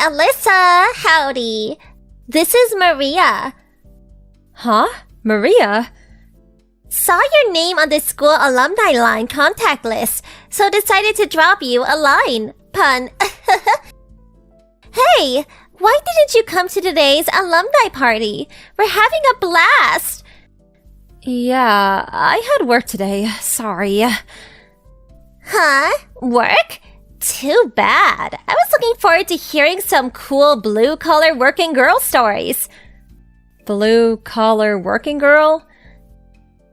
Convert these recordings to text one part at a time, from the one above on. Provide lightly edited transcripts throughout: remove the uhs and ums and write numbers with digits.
Alyssa, howdy. This is Maria. Huh? Maria? Saw your name on the school alumni line contact list, so decided to drop you a line. Pun. Hey, why didn't you come to today's alumni party? We're having a blast. Yeah, I had work today. Sorry. Huh? Work? Too bad. I was looking forward to hearing some cool blue-collar working girl stories. Blue-collar working girl?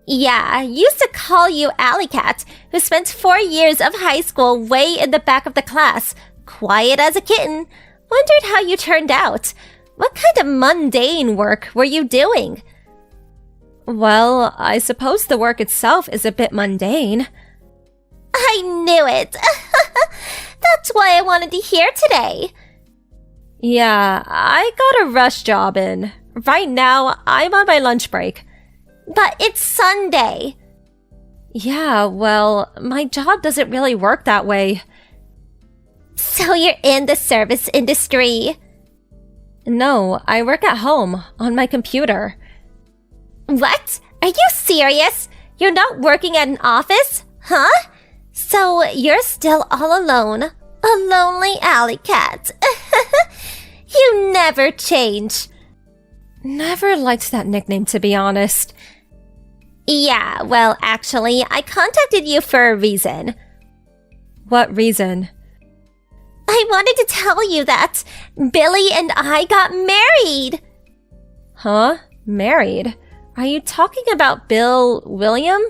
Yeah, I used to call you Alley Cat, who spent 4 years of high school way in the back of the class, quiet as a kitten. Wondered how you turned out. What kind of mundane work were you doing? Well, I suppose the work itself is a bit mundane. I knew it! That's why I wanted to hear today. Yeah, I got a rush job in. Right now, I'm on my lunch break. But it's Sunday. Yeah, well, my job doesn't really work that way. So you're in the service industry? No, I work at home, on my computer. What? Are you serious? You're not working at an office? Huh? So you're still all alone. A lonely alley cat. You never change. Never liked that nickname, to be honest. Yeah, well, actually, I contacted you for a reason. What reason? I wanted to tell you that Billy and I got married. Huh? Married? Are you talking about Bill William?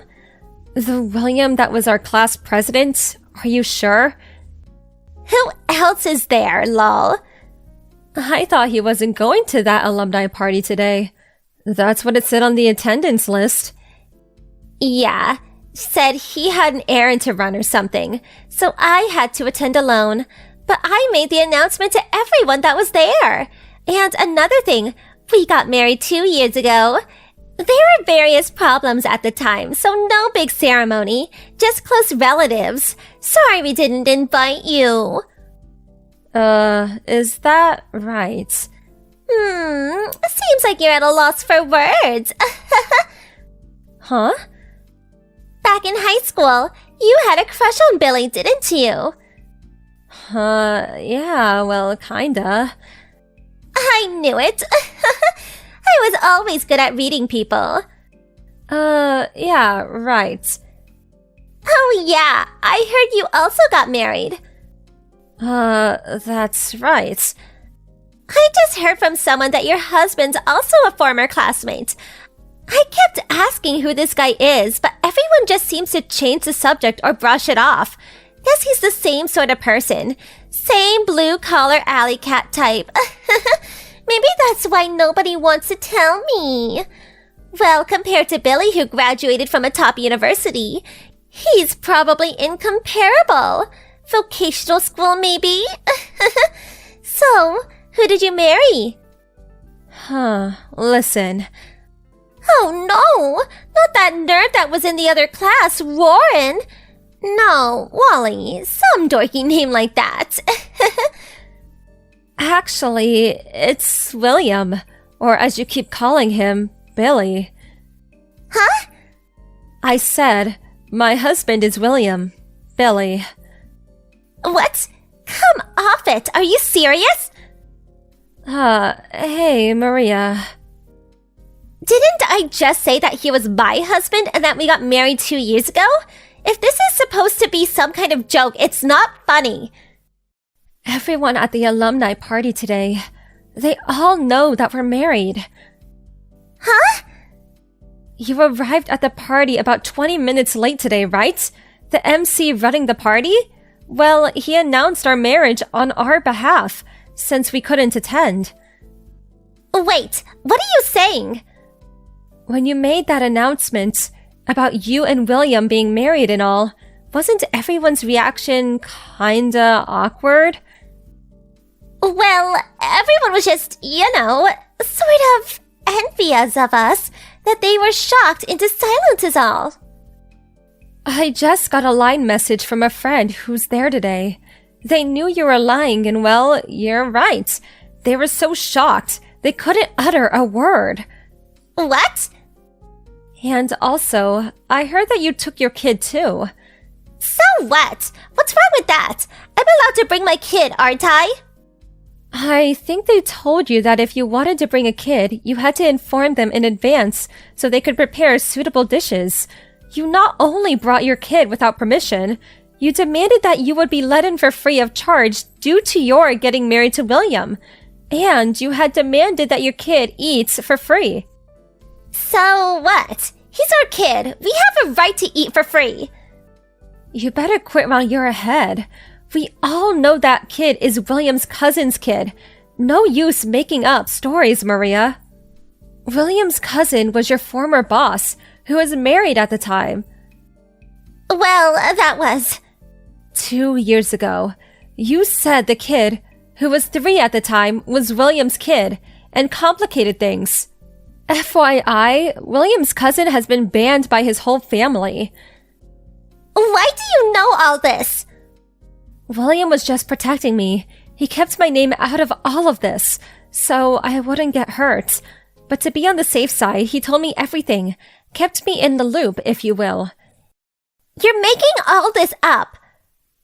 The William that was our class president? Are you sure? Who else is there, lol? I thought he wasn't going to that alumni party today. That's what it said on the attendance list. Yeah, said he had an errand to run or something, so I had to attend alone. But I made the announcement to everyone that was there. And another thing, we got married 2 years ago. There were various problems at the time, so no big ceremony, just close relatives. Sorry we didn't invite you. Is that right? Seems like you're at a loss for words. Huh? Back in high school, you had a crush on Billy, didn't you? Yeah, well, kinda. I knew it. I was always good at reading people. Yeah, right. Oh yeah, I heard you also got married. That's right. I just heard from someone that your husband's also a former classmate. I kept asking who this guy is, but everyone just seems to change the subject or brush it off. Guess he's the same sort of person. Same blue-collar alley cat type. Maybe that's why nobody wants to tell me. Well, compared to Billy, who graduated from a top university, he's probably incomparable. Vocational school, maybe? So, who did you marry? Listen. Oh no! Not that nerd that was in the other class, Warren! No, Wally, some dorky name like that. Actually, it's William. Or as you keep calling him, Billy. Huh? I said, my husband is William. Billy. What? Come off it! Are you serious? Hey, Maria. Didn't I just say that he was my husband and that we got married 2 years ago? If this is supposed to be some kind of joke, it's not funny. Everyone at the alumni party today, they all know that we're married. Huh? You arrived at the party about 20 minutes late today, right? The MC running the party? Well, he announced our marriage on our behalf, since we couldn't attend. Wait, what are you saying? When you made that announcement about you and William being married and all, wasn't everyone's reaction kinda awkward? Well, everyone was just, sort of envious of us, that they were shocked into silence is all. I just got a line message from a friend who's there today. They knew you were lying, and well, you're right. They were so shocked, they couldn't utter a word. What? And also, I heard that you took your kid too. So what? What's wrong with that? I'm allowed to bring my kid, aren't I? I think they told you that if you wanted to bring a kid, you had to inform them in advance so they could prepare suitable dishes. You not only brought your kid without permission, you demanded that you would be let in for free of charge due to your getting married to William. And you had demanded that your kid eats for free. So what? He's our kid. We have a right to eat for free. You better quit while you're ahead. We all know that kid is William's cousin's kid. No use making up stories, Maria. William's cousin was your former boss, who was married at the time. Well, that was 2 years ago. You said the kid, who was 3 at the time, was William's kid, and complicated things. FYI, William's cousin has been banned by his whole family. Why do you know all this? William was just protecting me. He kept my name out of all of this, so I wouldn't get hurt. But to be on the safe side, he told me everything. Kept me in the loop, if you will. You're making all this up.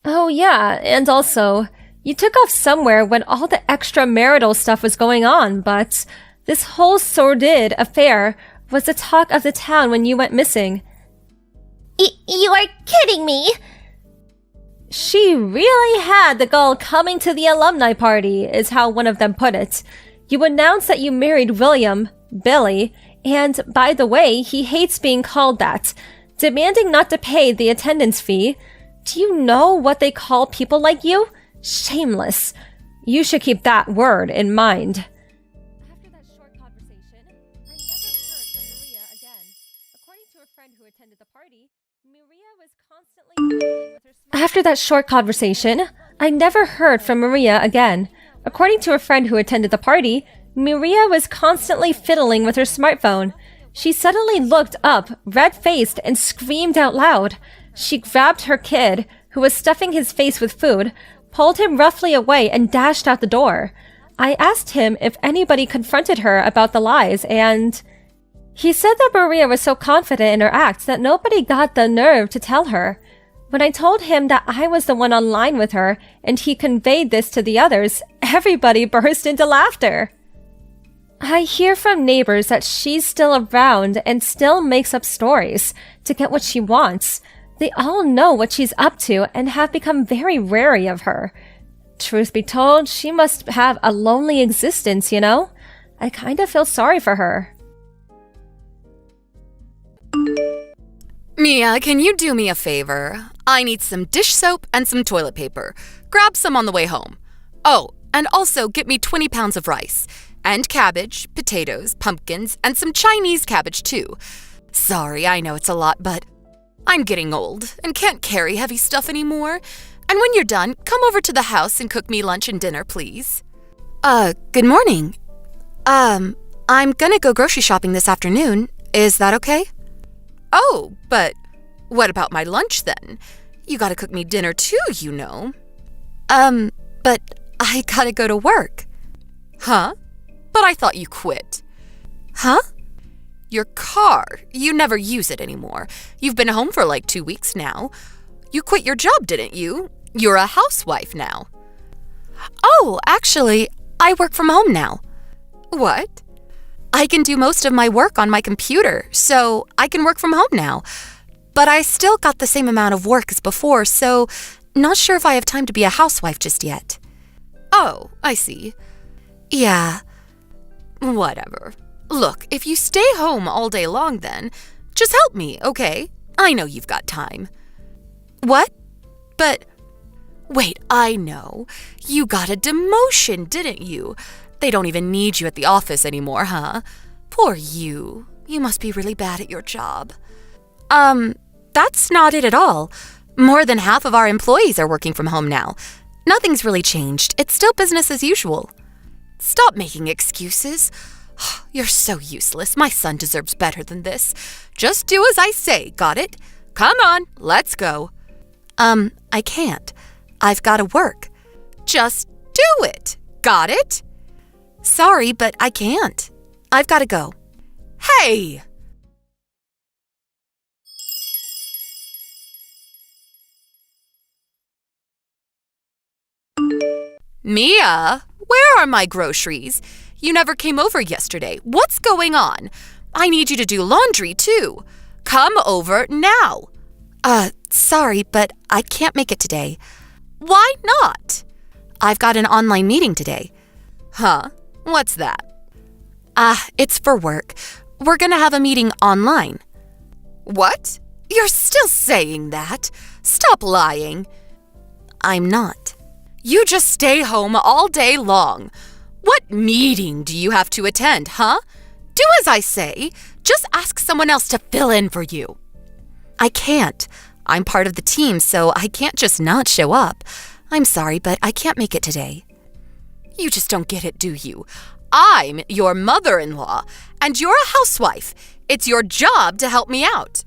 Oh yeah, and also, you took off somewhere when all the extramarital stuff was going on, but this whole sordid affair was the talk of the town when you went missing. You are kidding me. She really had the gall coming to the alumni party, is how one of them put it. You announced that you married William, Billy, and by the way, he hates being called that, demanding not to pay the attendance fee. Do you know what they call people like you? Shameless. You should keep that word in mind. After that short conversation, I never heard from Maria again. According to a friend who attended the party, Maria was constantly fiddling with her After that short conversation, I never heard from Maria again. According to a friend who attended the party, Maria was constantly fiddling with her smartphone. She suddenly looked up, red-faced, and screamed out loud. She grabbed her kid, who was stuffing his face with food, pulled him roughly away, and dashed out the door. I asked him if anybody confronted her about the lies, and he said that Maria was so confident in her act that nobody got the nerve to tell her. When I told him that I was the one online with her, and he conveyed this to the others, everybody burst into laughter. I hear from neighbors that she's still around and still makes up stories to get what she wants. They all know what she's up to and have become very wary of her. Truth be told, she must have a lonely existence, you know? I kind of feel sorry for her. Mia, can you do me a favor? I need some dish soap and some toilet paper. Grab some on the way home. Oh, and also get me 20 pounds of rice. And cabbage, potatoes, pumpkins, and some Chinese cabbage too. Sorry, I know it's a lot, but I'm getting old and can't carry heavy stuff anymore. And when you're done, come over to the house and cook me lunch and dinner, please. Good morning. I'm gonna go grocery shopping this afternoon. Is that okay? Oh, but what about my lunch then? You gotta cook me dinner too, you know. But I gotta go to work. Huh? But I thought you quit. Huh? Your car. You never use it anymore. You've been home for like 2 weeks now. You quit your job, didn't you? You're a housewife now. Oh, actually, I work from home now. What? I can do most of my work on my computer, so I can work from home now. But I still got the same amount of work as before, so not sure if I have time to be a housewife just yet. Oh, I see. Yeah. Whatever. Look, if you stay home all day long then, just help me, okay? I know you've got time. What? But, wait, I know. You got a demotion, didn't you? They don't even need you at the office anymore, huh? Poor you. You must be really bad at your job. That's not it at all. More than half of our employees are working from home now. Nothing's really changed. It's still business as usual. Stop making excuses. You're so useless. My son deserves better than this. Just do as I say, got it? Come on, let's go. I can't. I've got to work. Just do it. Got it? Sorry, but I can't. I've got to go. Hey! Mia, where are my groceries? You never came over yesterday. What's going on? I need you to do laundry, too. Come over now. Sorry, but I can't make it today. Why not? I've got an online meeting today. Huh? What's that? It's for work. We're gonna have a meeting online. What? You're still saying that? Stop lying. I'm not. You just stay home all day long. What meeting do you have to attend, huh? Do as I say. Just ask someone else to fill in for you. I can't. I'm part of the team, so I can't just not show up. I'm sorry, but I can't make it today. You just don't get it, do you? I'm your mother-in-law, and you're a housewife. It's your job to help me out.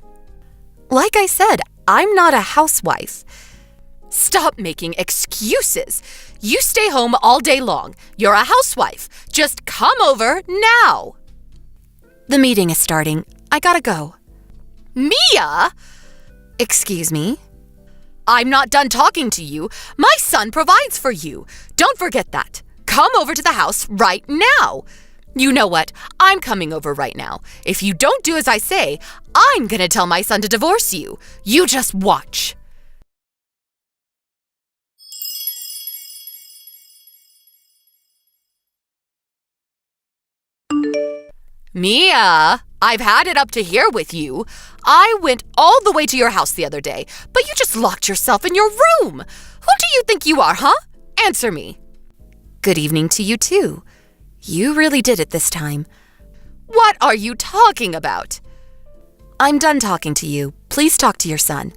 Like I said, I'm not a housewife. Stop making excuses. You stay home all day long. You're a housewife. Just come over now. The meeting is starting. I gotta go. Mia! Excuse me? I'm not done talking to you. My son provides for you. Don't forget that. Come over to the house right now. You know what? I'm coming over right now. If you don't do as I say, I'm gonna tell my son to divorce you. You just watch. Mia, I've had it up to here with you. I went all the way to your house the other day, but you just locked yourself in your room. Who do you think you are, huh? Answer me. Good evening to you, too. You really did it this time. What are you talking about? I'm done talking to you. Please talk to your son.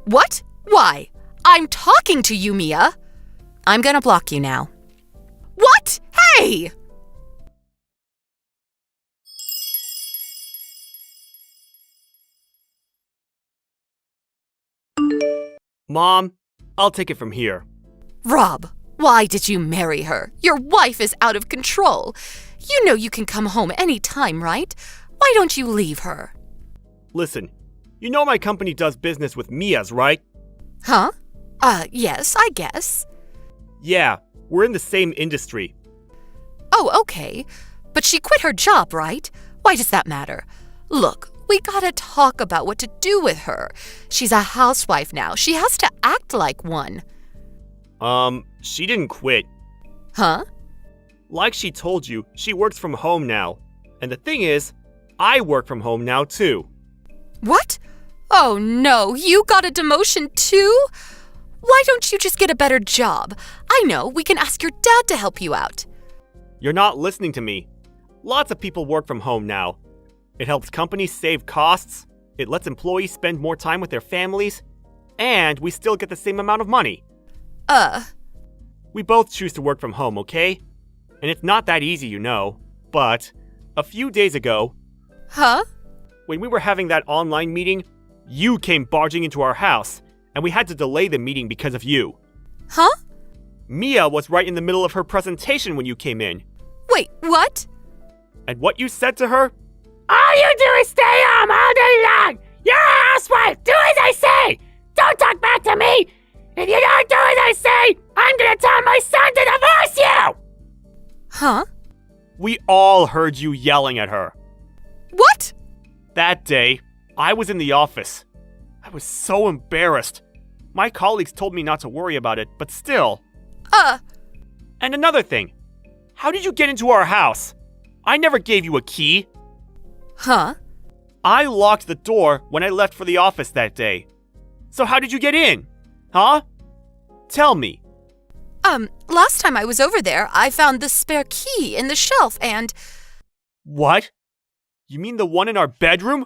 What? Why? I'm talking to you, Mia. I'm gonna block you now. What? Hey! Mom, I'll take it from here. Rob, why did you marry her? Your wife is out of control. You know you can come home any time, right? Why don't you leave her? Listen, you know my company does business with Mia's, right? Huh? Yes, I guess. Yeah, we're in the same industry. Oh, okay. But she quit her job, right? Why does that matter? Look, we gotta talk about what to do with her. She's a housewife now. She has to act like one. She didn't quit. Huh? Like she told you, she works from home now. And the thing is, I work from home now too. What? Oh no, you got a demotion too? Why don't you just get a better job? I know, we can ask your dad to help you out. You're not listening to me. Lots of people work from home now. It helps companies save costs, it lets employees spend more time with their families, and we still get the same amount of money. We both choose to work from home, okay? And it's not that easy, you know. But a few days ago... Huh? When we were having that online meeting, you came barging into our house, and we had to delay the meeting because of you. Huh? Mia was right in the middle of her presentation when you came in. Wait, what? And what you said to her? All you do is stay home all day long! You're a housewife! Do as I say! Don't talk back to me! If you don't do as I say, I'm gonna tell my son to divorce you! Huh? We all heard you yelling at her. What? That day, I was in the office. I was so embarrassed. My colleagues told me not to worry about it, but still. And another thing. How did you get into our house? I never gave you a key. Huh? I locked the door when I left for the office that day. So how did you get in? Huh? Tell me. Last time I was over there, I found the spare key in the shelf and... What? You mean the one in our bedroom?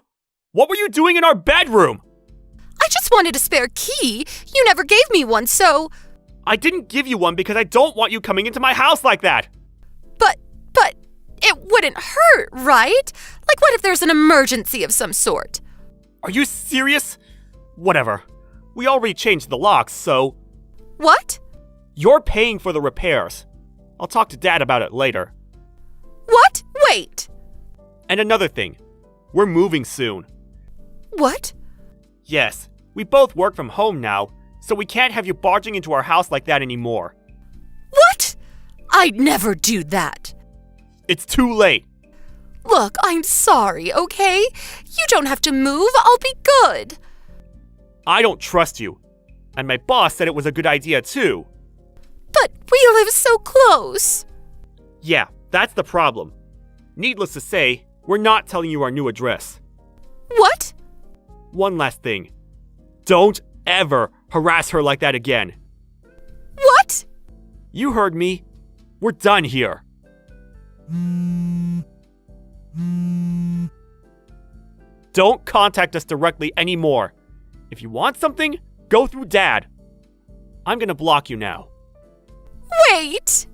What were you doing in our bedroom? I just wanted a spare key. You never gave me one, so... I didn't give you one because I don't want you coming into my house like that. But it wouldn't hurt, right? Like what if there's an emergency of some sort? Are you serious? Whatever. We already changed the locks, so... What? You're paying for the repairs. I'll talk to Dad about it later. What? Wait! And another thing, we're moving soon. What? Yes, we both work from home now, so we can't have you barging into our house like that anymore. What? I'd never do that. It's too late. Look, I'm sorry, okay? You don't have to move. I'll be good. I don't trust you. And my boss said it was a good idea too. But we live so close. Yeah, that's the problem. Needless to say, we're not telling you our new address. What? One last thing. Don't ever harass her like that again. What? You heard me. We're done here. Don't contact us directly anymore. If you want something, go through Dad. I'm gonna block you now. Wait!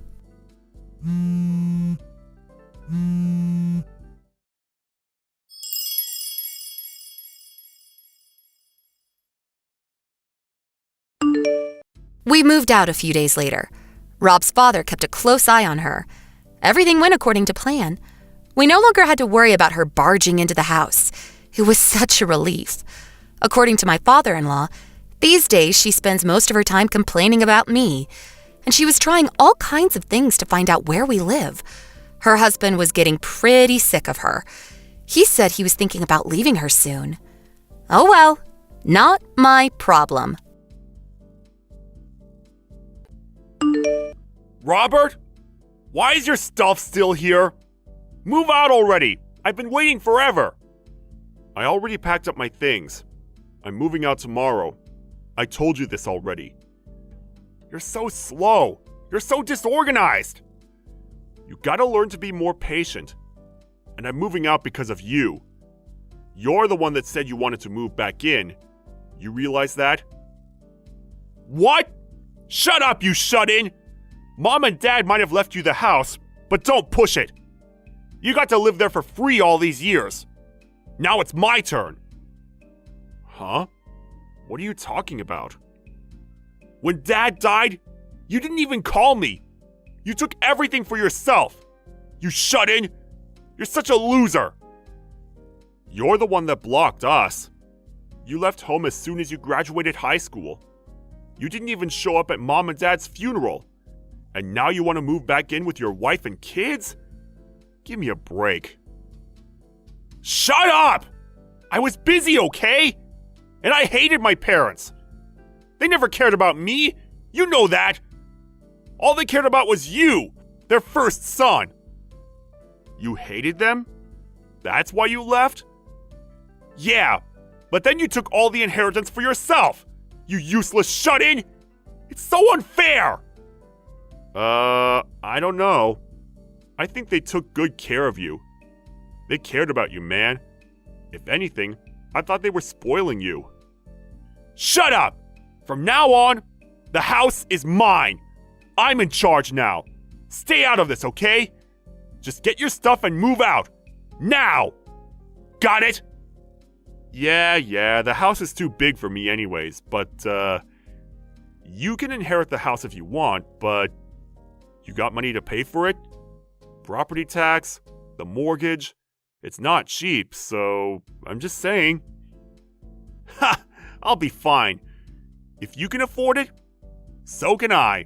We moved out a few days later. Rob's father kept a close eye on her. Everything went according to plan. We no longer had to worry about her barging into the house. It was such a relief. According to my father-in-law, these days she spends most of her time complaining about me, and she was trying all kinds of things to find out where we live. Her husband was getting pretty sick of her. He said he was thinking about leaving her soon. Oh well, not my problem. Robert? Why is your stuff still here? Move out already! I've been waiting forever! I already packed up my things. I'm moving out tomorrow. I told you this already. You're so slow. You're so disorganized. You gotta learn to be more patient. And I'm moving out because of you. You're the one that said you wanted to move back in. You realize that? What? Shut up, you shut-in! Mom and Dad might have left you the house, but don't push it. You got to live there for free all these years. Now it's my turn. Huh? What are you talking about? When Dad died, you didn't even call me. You took everything for yourself. You shut-in. You're such a loser. You're the one that blocked us. You left home as soon as you graduated high school. You didn't even show up at Mom and Dad's funeral. And now you want to move back in with your wife and kids? Give me a break. Shut up! I was busy, okay? And I hated my parents. They never cared about me. You know that. All they cared about was you, their first son. You hated them? That's why you left? Yeah, but then you took all the inheritance for yourself. You useless shut-in. It's so unfair. I don't know. I think they took good care of you. They cared about you, man. If anything, I thought they were spoiling you. Shut up! From now on, the house is mine. I'm in charge now. Stay out of this, okay? Just get your stuff and move out. Now! Got it? Yeah, the house is too big for me anyways, but, you can inherit the house if you want, but you got money to pay for it? Property tax, the mortgage, it's not cheap, so I'm just saying. Ha! I'll be fine. If you can afford it, so can I.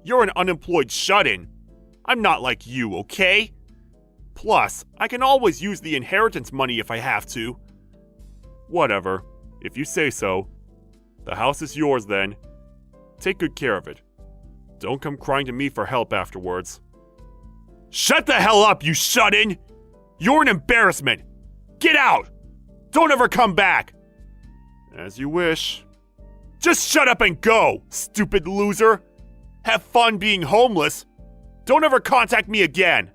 You're an unemployed shut-in. I'm not like you, okay? Plus, I can always use the inheritance money if I have to. Whatever, if you say so. The house is yours then. Take good care of it. Don't come crying to me for help afterwards. Shut the hell up, you shut-in! You're an embarrassment! Get out! Don't ever come back! As you wish. Just shut up and go, stupid loser! Have fun being homeless! Don't ever contact me again!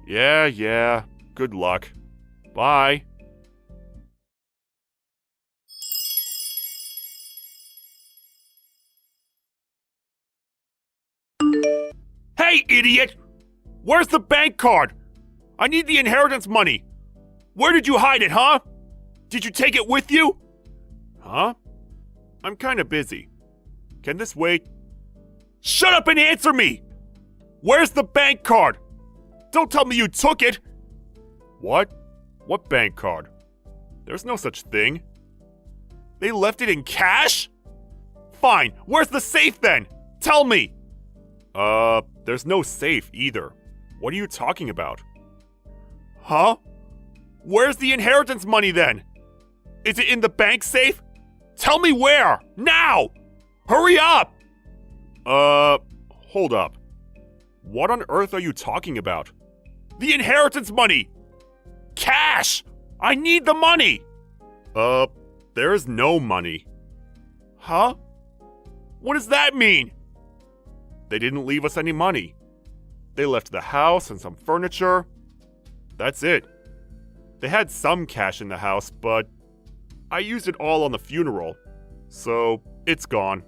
Yeah, good luck. Bye. Hey, idiot! Where's the bank card? I need the inheritance money. Where did you hide it, huh? Did you take it with you? Huh? I'm kinda busy. Can this wait? Shut up and answer me! Where's the bank card? Don't tell me you took it! What? What bank card? There's no such thing. They left it in cash? Fine, where's the safe then? Tell me! There's no safe either. What are you talking about? Huh? Where's the inheritance money then? Is it in the bank safe? Tell me where! Now! Hurry up! Hold up. What on earth are you talking about? The inheritance money! Cash! I need the money! There's no money. Huh? What does that mean? They didn't leave us any money. They left the house and some furniture. That's it. They had some cash in the house, but I used it all on the funeral, so it's gone.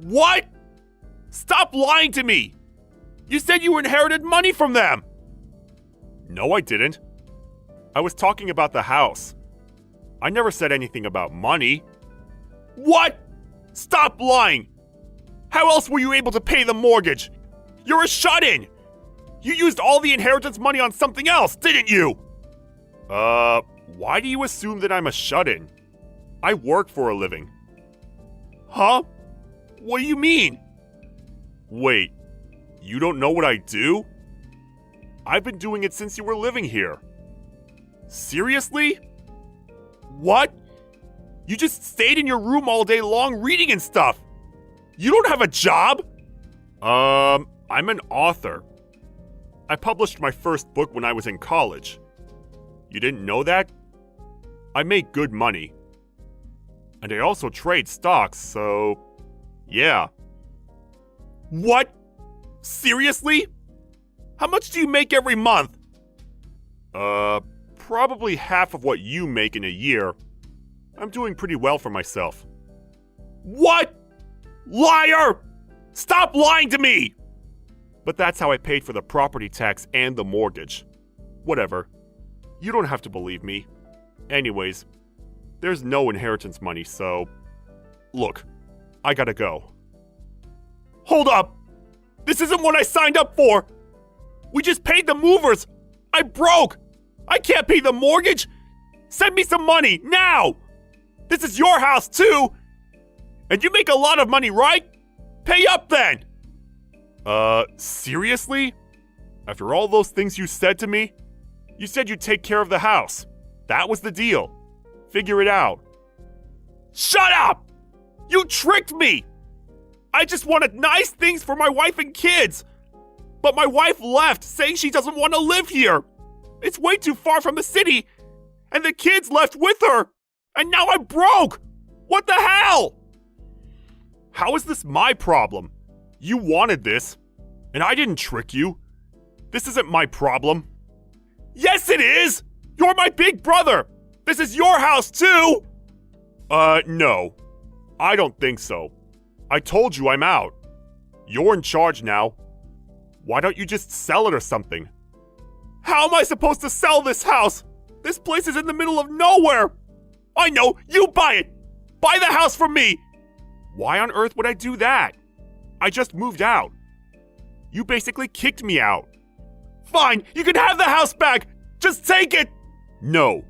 What? Stop lying to me! You said you inherited money from them! No, I didn't. I was talking about the house. I never said anything about money. What? Stop lying! How else were you able to pay the mortgage? You're a shut-in! You used all the inheritance money on something else, didn't you? Why do you assume that I'm a shut-in? I work for a living. Huh? What do you mean? Wait, you don't know what I do? I've been doing it since you were living here. Seriously? What? You just stayed in your room all day long reading and stuff. You don't have a job? I'm an author. I published my first book when I was in college. You didn't know that? I make good money. And I also trade stocks, so yeah. What? Seriously? How much do you make every month? Probably half of what you make in a year. I'm doing pretty well for myself. What? Liar! Stop lying to me! But that's how I paid for the property tax and the mortgage. Whatever. You don't have to believe me. Anyways, there's no inheritance money, so... Look, I gotta go. Hold up! This isn't what I signed up for! We just paid the movers! I'm broke! I can't pay the mortgage! Send me some money, now! This is your house, too! And you make a lot of money, right? Pay up, then! Seriously? After all those things you said to me? You said you'd take care of the house. That was the deal. Figure it out. Shut up! You tricked me! I just wanted nice things for my wife and kids! But my wife left, saying she doesn't want to live here! It's way too far from the city! And the kids left with her! And now I'm broke! What the hell? How is this my problem? You wanted this, and I didn't trick you. This isn't my problem. Yes, it is! You're my big brother! This is your house, too! No. I don't think so. I told you I'm out. You're in charge now. Why don't you just sell it or something? How am I supposed to sell this house? This place is in the middle of nowhere! I know! You buy it! Buy the house from me! Why on earth would I do that? I just moved out. You basically kicked me out. Fine, you can have the house back! Just take it! No.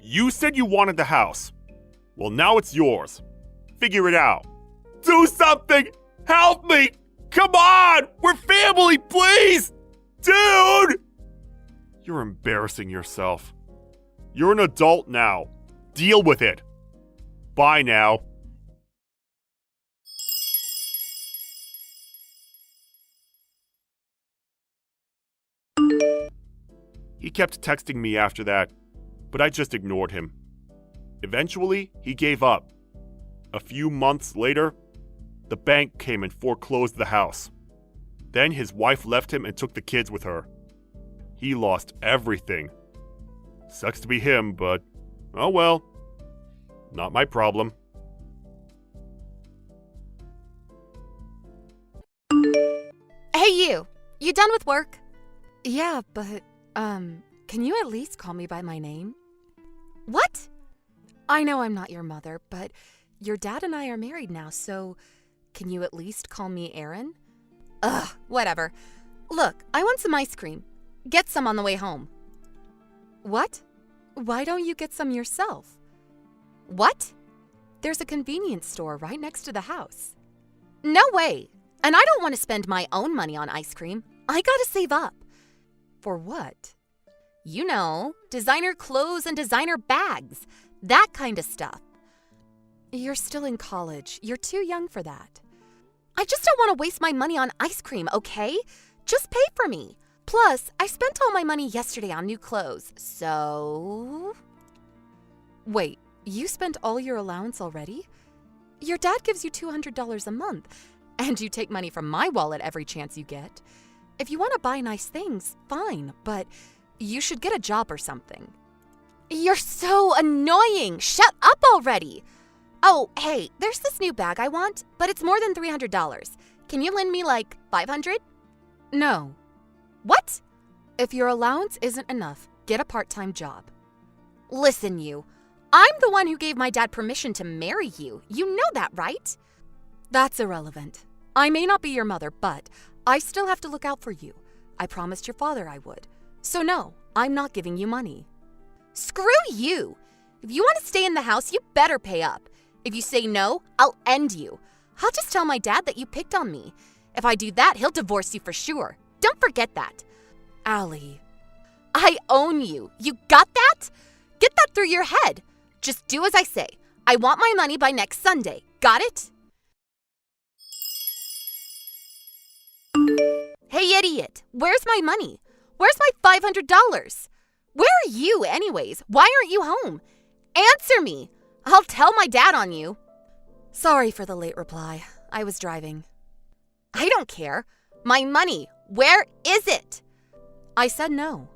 You said you wanted the house. Well, now it's yours. Figure it out. Do something! Help me! Come on! We're family, please! Dude! You're embarrassing yourself. You're an adult now. Deal with it. Bye now. He kept texting me after that, but I just ignored him. Eventually, he gave up. A few months later, the bank came and foreclosed the house. Then his wife left him and took the kids with her. He lost everything. Sucks to be him, but oh well. Not my problem. Hey, you! You done with work? Yeah, but, can you at least call me by my name? What? I know I'm not your mother, but your dad and I are married now, so Can you at least call me Aaron? Ugh, whatever. Look, I want some ice cream. Get some on the way home. What? Why don't you get some yourself? What? There's a convenience store right next to the house. No way. And I don't want to spend my own money on ice cream. I gotta save up. For what? You know, designer clothes and designer bags. That kind of stuff. You're still in college. You're too young for that. I just don't want to waste my money on ice cream, okay? Just pay for me. Plus, I spent all my money yesterday on new clothes, so... Wait, you spent all your allowance already? Your dad gives you $200 a month, and you take money from my wallet every chance you get. If you want to buy nice things, fine, but you should get a job or something. You're so annoying! Shut up already! Oh, hey, there's this new bag I want, but it's more than $300. Can you lend me like $500? No. What? If your allowance isn't enough, get a part-time job. Listen, you. I'm the one who gave my dad permission to marry you. You know that, right? That's irrelevant. I may not be your mother, but I still have to look out for you. I promised your father I would. So no, I'm not giving you money. Screw you! If you want to stay in the house, you better pay up. If you say no, I'll end you. I'll just tell my dad that you picked on me. If I do that, he'll divorce you for sure. Don't forget that. Allie. I own you. You got that? Get that through your head. Just do as I say. I want my money by next Sunday. Got it? Hey, idiot. Where's my money? Where's my $500? Where are you anyways? Why aren't you home? Answer me. I'll tell my dad on you. Sorry for the late reply. I was driving. I don't care. My money. Where is it? I said no.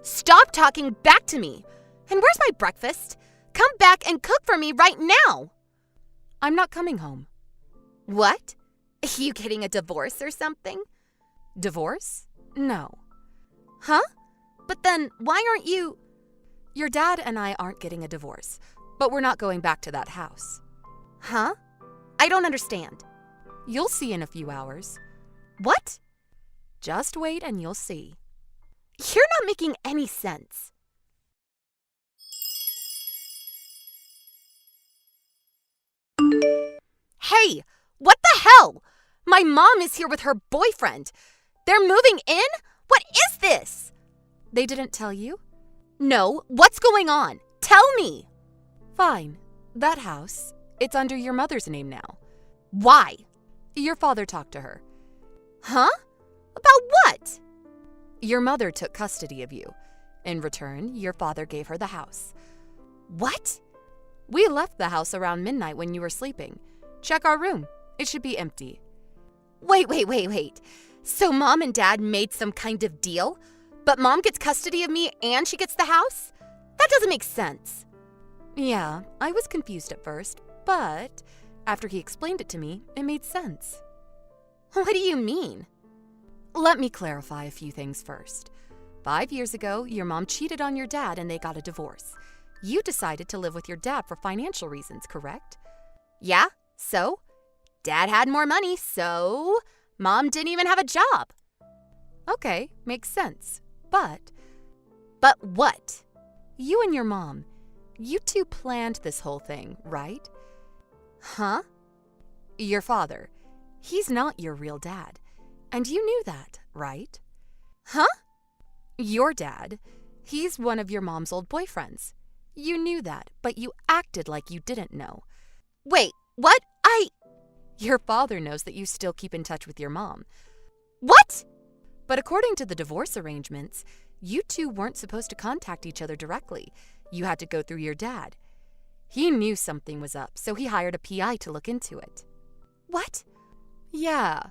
Stop talking back to me. And where's my breakfast? Come back and cook for me right now. I'm not coming home. What? You getting a divorce or something? Divorce? No. Huh? But then why aren't you... Your dad and I aren't getting a divorce, but we're not going back to that house. Huh? I don't understand. You'll see in a few hours. What? Just wait and you'll see. You're not making any sense. Hey, what the hell? My mom is here with her boyfriend. They're moving in? What is this? They didn't tell you? No, what's going on? Tell me. Fine. That house, it's under your mother's name now. Why? Your father talked to her. Huh? About what? Your mother took custody of you. In return, your father gave her the house. What? We left the house around midnight when you were sleeping. Check our room. It should be empty. Wait. So mom and dad made some kind of deal? But mom gets custody of me and she gets the house? That doesn't make sense. Yeah, I was confused at first, but after he explained it to me, it made sense. What do you mean? Let me clarify a few things first. 5 years ago, your mom cheated on your dad and they got a divorce. You decided to live with your dad for financial reasons, correct? Yeah, so? Dad had more money, so mom didn't even have a job. Okay, makes sense. But what? You and your mom, you two planned this whole thing, right? Huh? Your father, he's not your real dad. And you knew that, right? Huh? Your dad, he's one of your mom's old boyfriends. You knew that, but you acted like you didn't know. Wait, what? Your father knows that you still keep in touch with your mom. What? But according to the divorce arrangements, you two weren't supposed to contact each other directly. You had to go through your dad. He knew something was up, so he hired a PI to look into it. What? Yeah,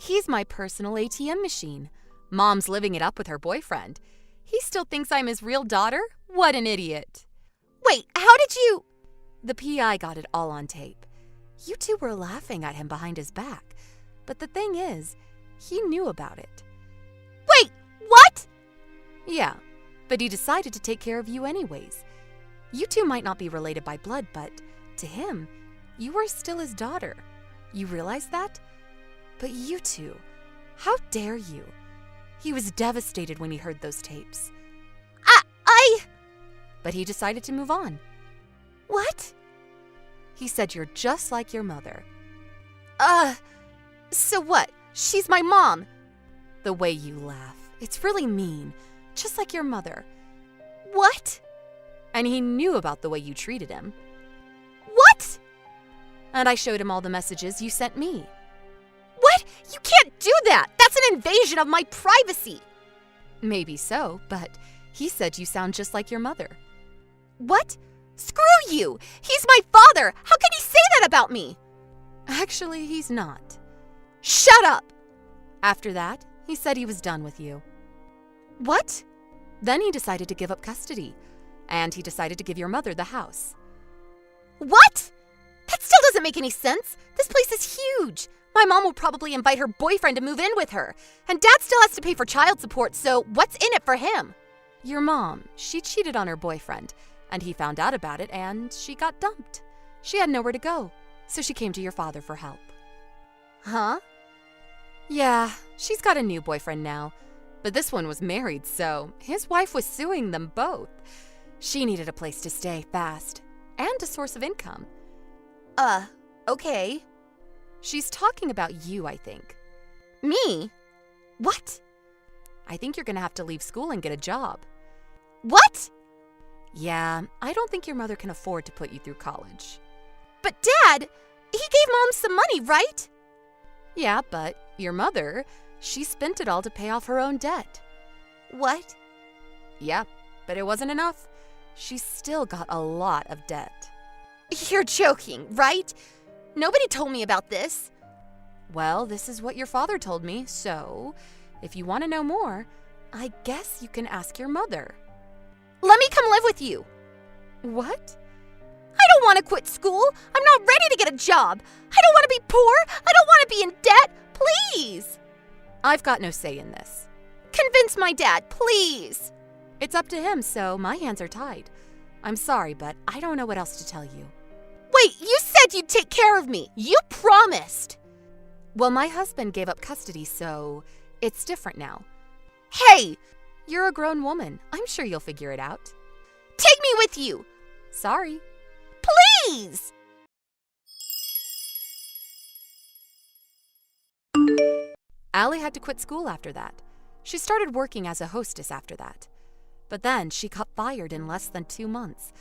he's my personal ATM machine. Mom's living it up with her boyfriend. He still thinks I'm his real daughter? What an idiot. Wait, how did you... The PI got it all on tape. You two were laughing at him behind his back. But the thing is, he knew about it. Wait, what? Yeah, but he decided to take care of you anyways. You two might not be related by blood, but to him, you were still his daughter. You realize that? But you two, how dare you? He was devastated when he heard those tapes. But he decided to move on. What? He said you're just like your mother. So what? She's my mom. The way you laugh, it's really mean, just like your mother. What? And he knew about the way you treated him. What? And I showed him all the messages you sent me. What? You can't do that! That's an invasion of my privacy! Maybe so, but he said you sound just like your mother. What? Screw you! He's my father! How can he say that about me? Actually, he's not. Shut up! After that, he said he was done with you. What? Then he decided to give up custody, and he decided to give your mother the house. What? That still doesn't make any sense. This place is huge. My mom will probably invite her boyfriend to move in with her, and Dad still has to pay for child support, so what's in it for him? Your mom, she cheated on her boyfriend, and he found out about it, and she got dumped. She had nowhere to go, so she came to your father for help. Huh? Yeah, she's got a new boyfriend now, but this one was married, so his wife was suing them both. She needed a place to stay fast, and a source of income. Okay. She's talking about you, I think. Me? What? I think you're gonna have to leave school and get a job. What? Yeah, I don't think your mother can afford to put you through college. But Dad, he gave Mom some money, right? Yeah, but your mother, she spent it all to pay off her own debt. What? Yeah, but it wasn't enough. She's still got a lot of debt. You're joking, right? Nobody told me about this. Well, this is what your father told me, so if you want to know more, I guess you can ask your mother. Let me come live with you. What? I don't want to quit school. I'm not ready to get a job. I don't want to be poor. I don't want to be in debt. Please. I've got no say in this. Convince my dad, please. It's up to him, so my hands are tied. I'm sorry, but I don't know what else to tell you. Wait, you said you'd take care of me. You promised. Well, my husband gave up custody, so it's different now. Hey! You're a grown woman. I'm sure you'll figure it out. Take me with you. Sorry. Please! Allie had to quit school after that. She started working as a hostess after that. But then she got fired in less than 2 months.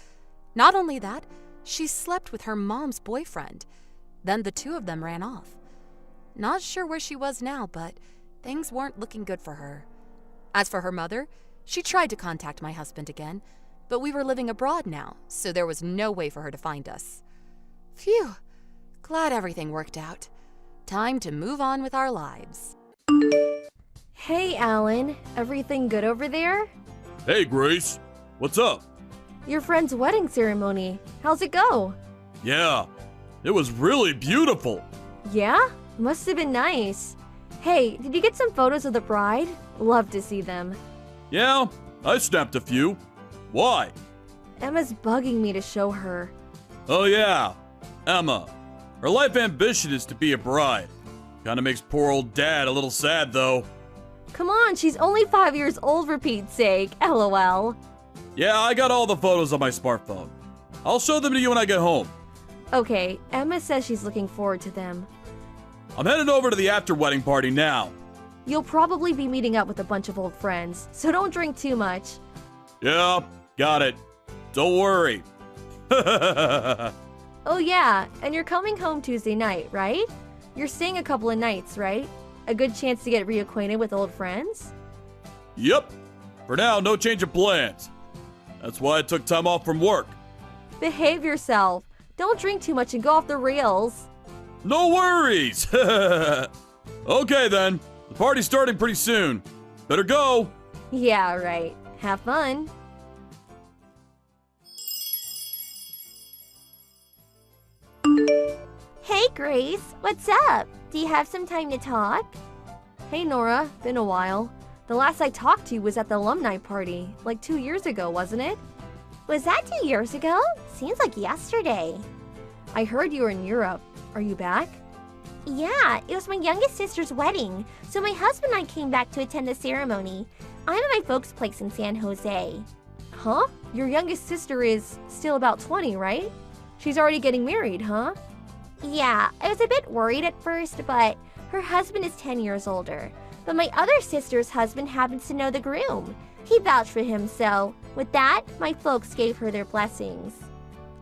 Not only that, she slept with her mom's boyfriend. Then the two of them ran off. Not sure where she was now, but things weren't looking good for her. As for her mother, she tried to contact my husband again, but we were living abroad now, so there was no way for her to find us. Phew, glad everything worked out. Time to move on with our lives. Hey, Alan. Everything good over there? Hey, Grace. What's up? Your friend's wedding ceremony. How's it go? Yeah, it was really beautiful. Yeah? Must have been nice. Hey, did you get some photos of the bride? Love to see them. Yeah, I snapped a few. Why? Emma's bugging me to show her. Oh yeah, Emma. Her life ambition is to be a bride. Kinda makes poor old Dad a little sad though. Come on, she's only 5 years old for Pete's sake. LOL. Yeah, I got all the photos on my smartphone. I'll show them to you when I get home. Okay, Emma says she's looking forward to them. I'm headed over to the after-wedding party now. You'll probably be meeting up with a bunch of old friends, so don't drink too much. Yeah, got it. Don't worry. Oh yeah, and you're coming home Tuesday night, right? You're staying a couple of nights, right? A good chance to get reacquainted with old friends? Yep. For now, no change of plans. That's why I took time off from work. Behave yourself. Don't drink too much and go off the rails. No worries. Okay then. The party's starting pretty soon. Better go. Yeah, right. Have fun. Hey, Grace. What's up? Do you have some time to talk? Hey, Nora. Been a while. The last I talked to you was at the alumni party, like 2 years ago, wasn't it? Was that 2 years ago? Seems like yesterday. I heard you were in Europe. Are you back? Yeah, it was my youngest sister's wedding, so my husband and I came back to attend the ceremony. I'm at my folks' place in San Jose. Huh? Your youngest sister is still about 20, right? She's already getting married, huh? Yeah, I was a bit worried at first, but her husband is 10 years older. But my other sister's husband happens to know the groom. He vouched for him, so with that, my folks gave her their blessings.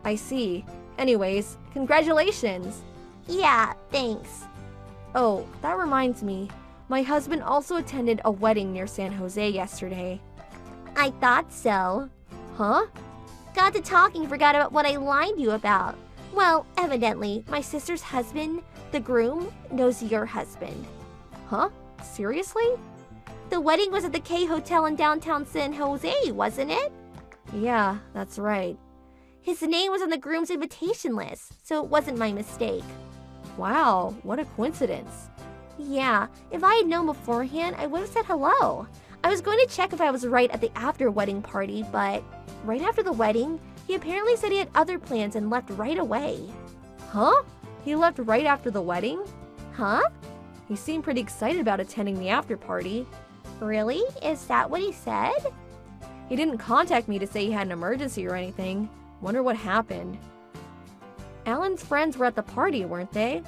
I see. Anyways, congratulations. Yeah, thanks. Oh, that reminds me. My husband also attended a wedding near San Jose yesterday. I thought so. Huh? Got to talking, forgot about what I lied to you about. Well, evidently, my sister's husband, the groom, knows your husband. Huh? Seriously? The wedding was at the K Hotel in downtown San Jose, wasn't it? Yeah, that's right. His name was on the groom's invitation list, so it wasn't my mistake. Wow, what a coincidence. Yeah, if I had known beforehand, I would have said hello. I was going to check if I was right at the after-wedding party, but right after the wedding, he apparently said he had other plans and left right away. Huh? He left right after the wedding? Huh? He seemed pretty excited about attending the after party. Really? Is that what he said? He didn't contact me to say he had an emergency or anything. Wonder what happened. Alan's friends were at the party, weren't they?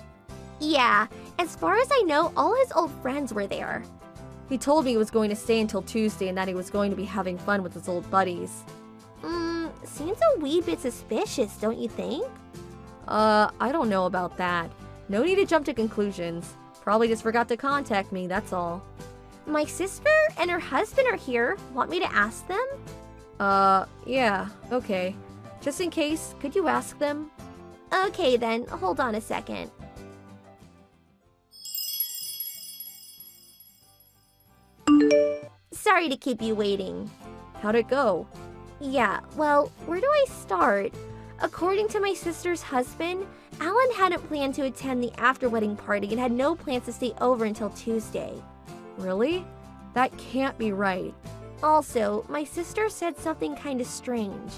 Yeah, as far as I know, all his old friends were there. He told me he was going to stay until Tuesday and that he was going to be having fun with his old buddies. Seems a wee bit suspicious, don't you think? I don't know about that. No need to jump to conclusions. Probably just forgot to contact me, that's all. My sister and her husband are here. Want me to ask them? Yeah, okay. Just in case, could you ask them? Okay then, hold on a second. Sorry to keep you waiting. How'd it go? Yeah, well, where do I start? According to my sister's husband, Alan hadn't planned to attend the after-wedding party and had no plans to stay over until Tuesday. Really? That can't be right. Also, my sister said something kind of strange.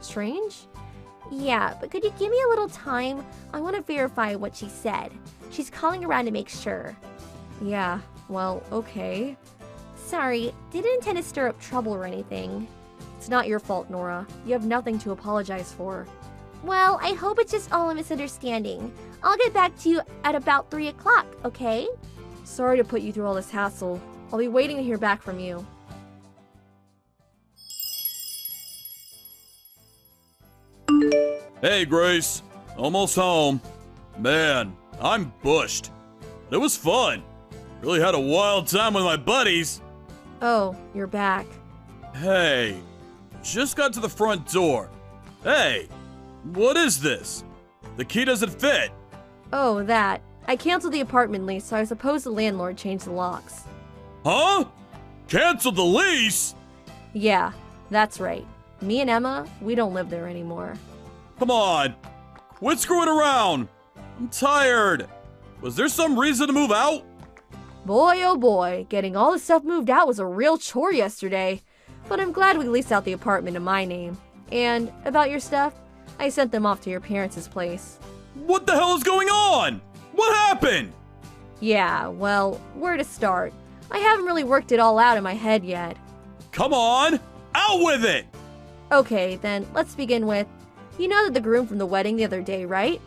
Strange? Yeah, but could you give me a little time? I want to verify what she said. She's calling around to make sure. Yeah, well, okay. Sorry, didn't intend to stir up trouble or anything. It's not your fault, Nora. You have nothing to apologize for. Well, I hope it's just all a misunderstanding. I'll get back to you at about 3 o'clock, okay? Sorry to put you through all this hassle. I'll be waiting to hear back from you. Hey, Grace. Almost home. Man, I'm bushed. But it was fun. Really had a wild time with my buddies. Oh, you're back. Hey, just got to the front door. Hey, what is this? The key doesn't fit. Oh, that. I canceled the apartment lease, so I suppose the landlord changed the locks. Huh? Canceled the lease? Yeah, that's right. Me and Emma, we don't live there anymore. Come on. Quit screwing around. I'm tired. Was there some reason to move out? Boy, oh boy, getting all the stuff moved out was a real chore yesterday. But I'm glad we leased out the apartment in my name. And about your stuff, I sent them off to your parents' place. What the hell is going on? What happened? Yeah, well, where to start? I haven't really worked it all out in my head yet. Come on, out with it! Okay, then let's begin with, you know that the groom from the wedding the other day, right?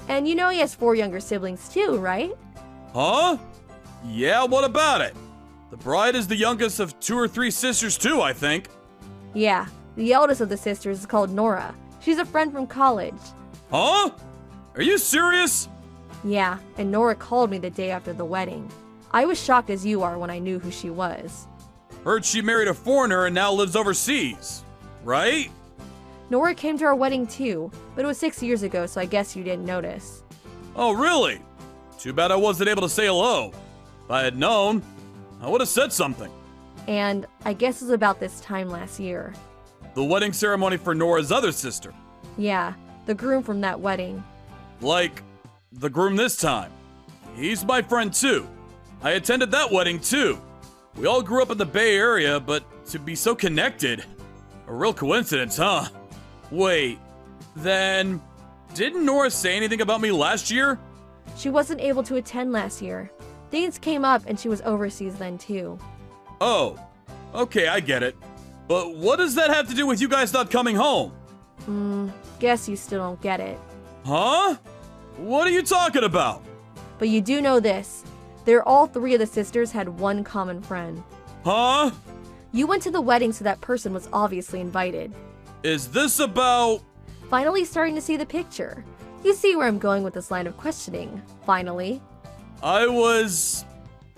And you know he has 4 younger siblings too, right? Huh? Yeah, what about it? The bride is the youngest of 2 or 3 sisters too, I think. Yeah, the eldest of the sisters is called Nora. She's a friend from college. Huh? Are you serious? Yeah, and Nora called me the day after the wedding. I was shocked as you are when I knew who she was. Heard she married a foreigner and now lives overseas, right? Nora came to our wedding too, but it was 6 years ago, so I guess you didn't notice. Oh, really? Too bad I wasn't able to say hello. If I had known, I would have said something. And I guess it was about this time last year. The wedding ceremony for Nora's other sister. Yeah, the groom from that wedding. Like, the groom this time. He's my friend too. I attended that wedding too. We all grew up in the Bay Area, but to be so connected. A real coincidence, huh? Wait, then, didn't Nora say anything about me last year? She wasn't able to attend last year. Things came up and she was overseas then too. Oh, okay, I get it. But what does that have to do with you guys not coming home? Guess you still don't get it. Huh? What are you talking about? But you do know this. All three of the sisters had one common friend. Huh? You went to the wedding, so that person was obviously invited. Is this about... Finally starting to see the picture. You see where I'm going with this line of questioning. Finally.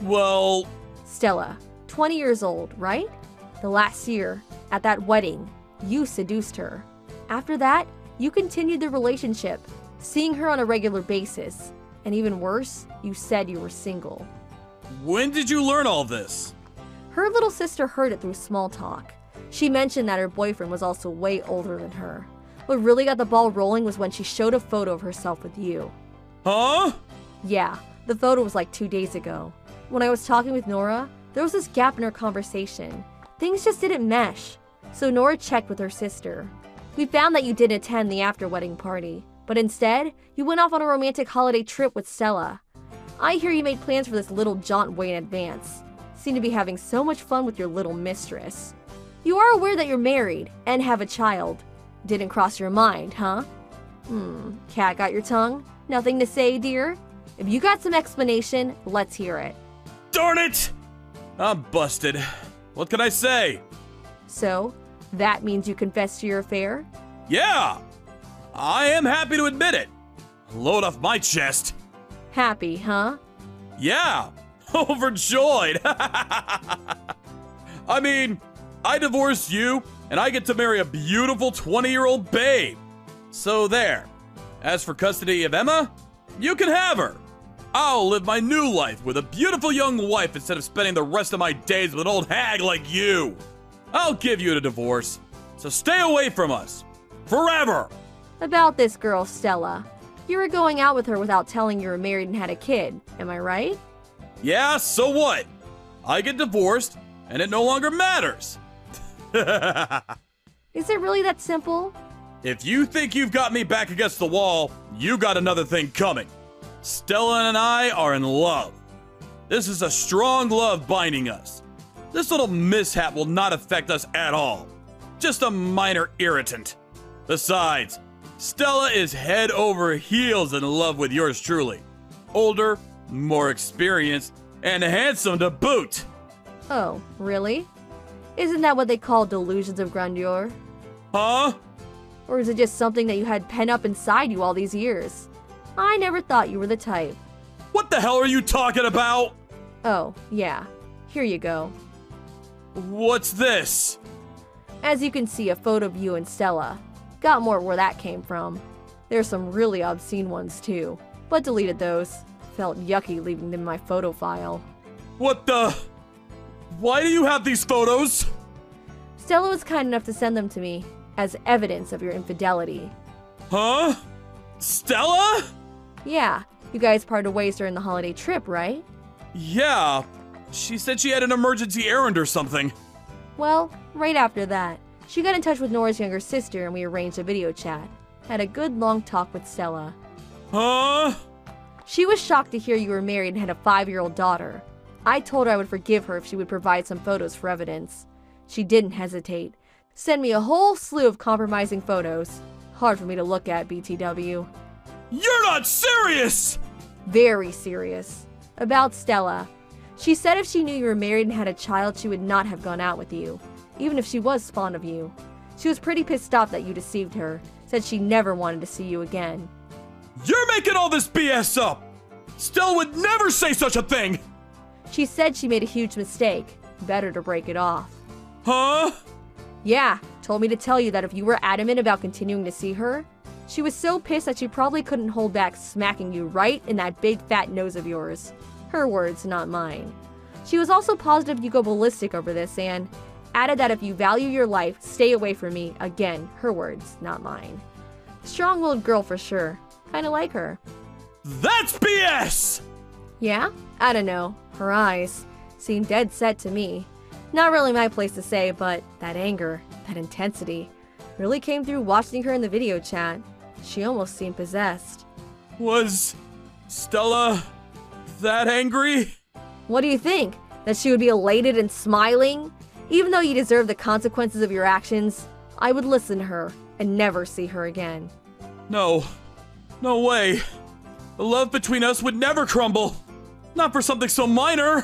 Well... Stella, 20 years old, right? The last year, at that wedding, you seduced her. After that, you continued the relationship, seeing her on a regular basis. And even worse, you said you were single. When did you learn all this? Her little sister heard it through small talk. She mentioned that her boyfriend was also way older than her. What really got the ball rolling was when she showed a photo of herself with you. Huh? Yeah, the photo was like 2 days ago. When I was talking with Nora, there was this gap in our conversation. Things just didn't mesh. So Nora checked with her sister. We found that you didn't attend the after-wedding party, but instead, you went off on a romantic holiday trip with Stella. I hear you made plans for this little jaunt way in advance. Seem to be having so much fun with your little mistress. You are aware that you're married and have a child. Didn't cross your mind, huh? Cat got your tongue? Nothing to say, dear? If you got some explanation, let's hear it. Darn it! I'm busted. What can I say? So, that means you confessed to your affair? Yeah! I am happy to admit it. Load off my chest. Happy, huh? Yeah! Overjoyed! I mean, I divorced you, and I get to marry a beautiful 20-year-old babe. So there. As for custody of Emma, you can have her. I'll live my new life with a beautiful young wife instead of spending the rest of my days with an old hag like you. I'll give you a divorce, so stay away from us. Forever! About this girl, Stella. You were going out with her without telling you were married and had a kid, am I right? Yeah, so what? I get divorced, and it no longer matters. Is it really that simple? If you think you've got me back against the wall, you got another thing coming. Stella and I are in love. This is a strong love binding us. This little mishap will not affect us at all. Just a minor irritant. Besides, Stella is head over heels in love with yours truly. Older, more experienced, and handsome to boot. Oh, really? Isn't that what they call delusions of grandeur? Huh? Or is it just something that you had pent up inside you all these years? I never thought you were the type. What the hell are you talking about? Oh, yeah. Here you go. What's this? As you can see, a photo of you and Stella. Got more where that came from. There's some really obscene ones too, but deleted those. Felt yucky leaving them in my photo file. What the? Why do you have these photos? Stella was kind enough to send them to me as evidence of your infidelity. Huh? Stella? Yeah, you guys parted ways during the holiday trip, right? Yeah. She said she had an emergency errand or something. Well, right after that, she got in touch with Nora's younger sister and we arranged a video chat. Had a good long talk with Stella. Huh? She was shocked to hear you were married and had a 5-year-old daughter. I told her I would forgive her if she would provide some photos for evidence. She didn't hesitate. Sent me a whole slew of compromising photos. Hard for me to look at, BTW. You're not serious! Very serious. About Stella. She said if she knew you were married and had a child, she would not have gone out with you, even if she was fond of you. She was pretty pissed off that you deceived her, said she never wanted to see you again. You're making all this BS up! Stella would never say such a thing! She said she made a huge mistake. Better to break it off. Huh? Yeah, told me to tell you that if you were adamant about continuing to see her, she was so pissed that she probably couldn't hold back smacking you right in that big fat nose of yours. Her words, not mine. She was also positive you go ballistic over this and added that if you value your life, stay away from me. Again, her words, not mine. Strong-willed girl for sure. Kinda like her. That's BS! Yeah? I don't know. Her eyes seemed dead set to me. Not really my place to say, but that anger, that intensity, really came through watching her in the video chat. She almost seemed possessed. Was Stella that angry? What do you think? That she would be elated and smiling? Even though you deserve the consequences of your actions, I would listen to her and never see her again. No way. The love between us would never crumble. Not for something so minor.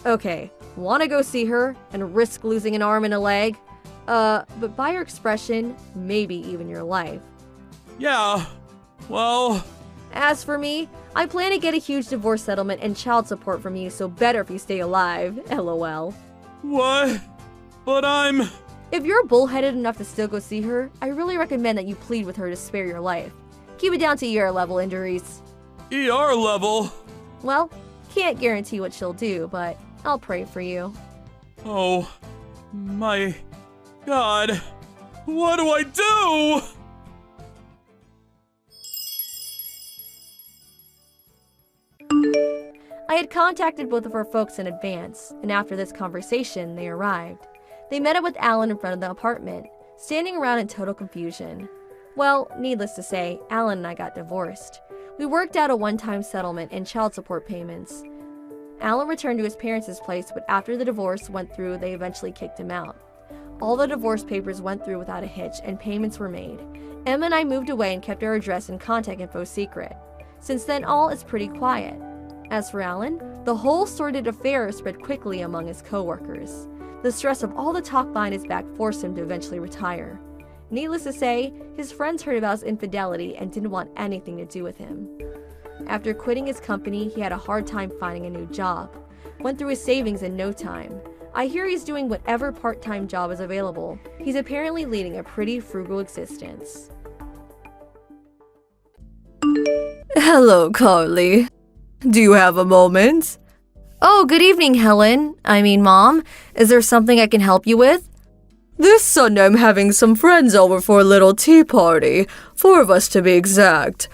Okay, wanna go see her and risk losing an arm and a leg? But by your expression, maybe even your life. Yeah, well... As for me, I plan to get a huge divorce settlement and child support from you, so better if you stay alive, lol. What? But I'm... If you're bullheaded enough to still go see her, I really recommend that you plead with her to spare your life. Keep it down to ER level injuries. ER level? Well, can't guarantee what she'll do, but I'll pray for you. Oh, my God. What do I do? I had contacted both of her folks in advance, and after this conversation, they arrived. They met up with Alan in front of the apartment, standing around in total confusion. Well, needless to say, Alan and I got divorced. We worked out a one-time settlement and child support payments. Alan returned to his parents' place, but after the divorce went through, they eventually kicked him out. All the divorce papers went through without a hitch, and payments were made. Emma and I moved away and kept our address and contact info secret. Since then, all is pretty quiet. As for Alan, the whole sordid affair spread quickly among his co-workers. The stress of all the talk behind his back forced him to eventually retire. Needless to say, his friends heard about his infidelity and didn't want anything to do with him. After quitting his company, he had a hard time finding a new job. Went through his savings in no time. I hear he's doing whatever part-time job is available. He's apparently leading a pretty frugal existence. Hello, Carly. Do you have a moment? Oh, good evening, Helen. Mom. Is there something I can help you with? This Sunday I'm having some friends over for a little tea party. 4 of us to be exact.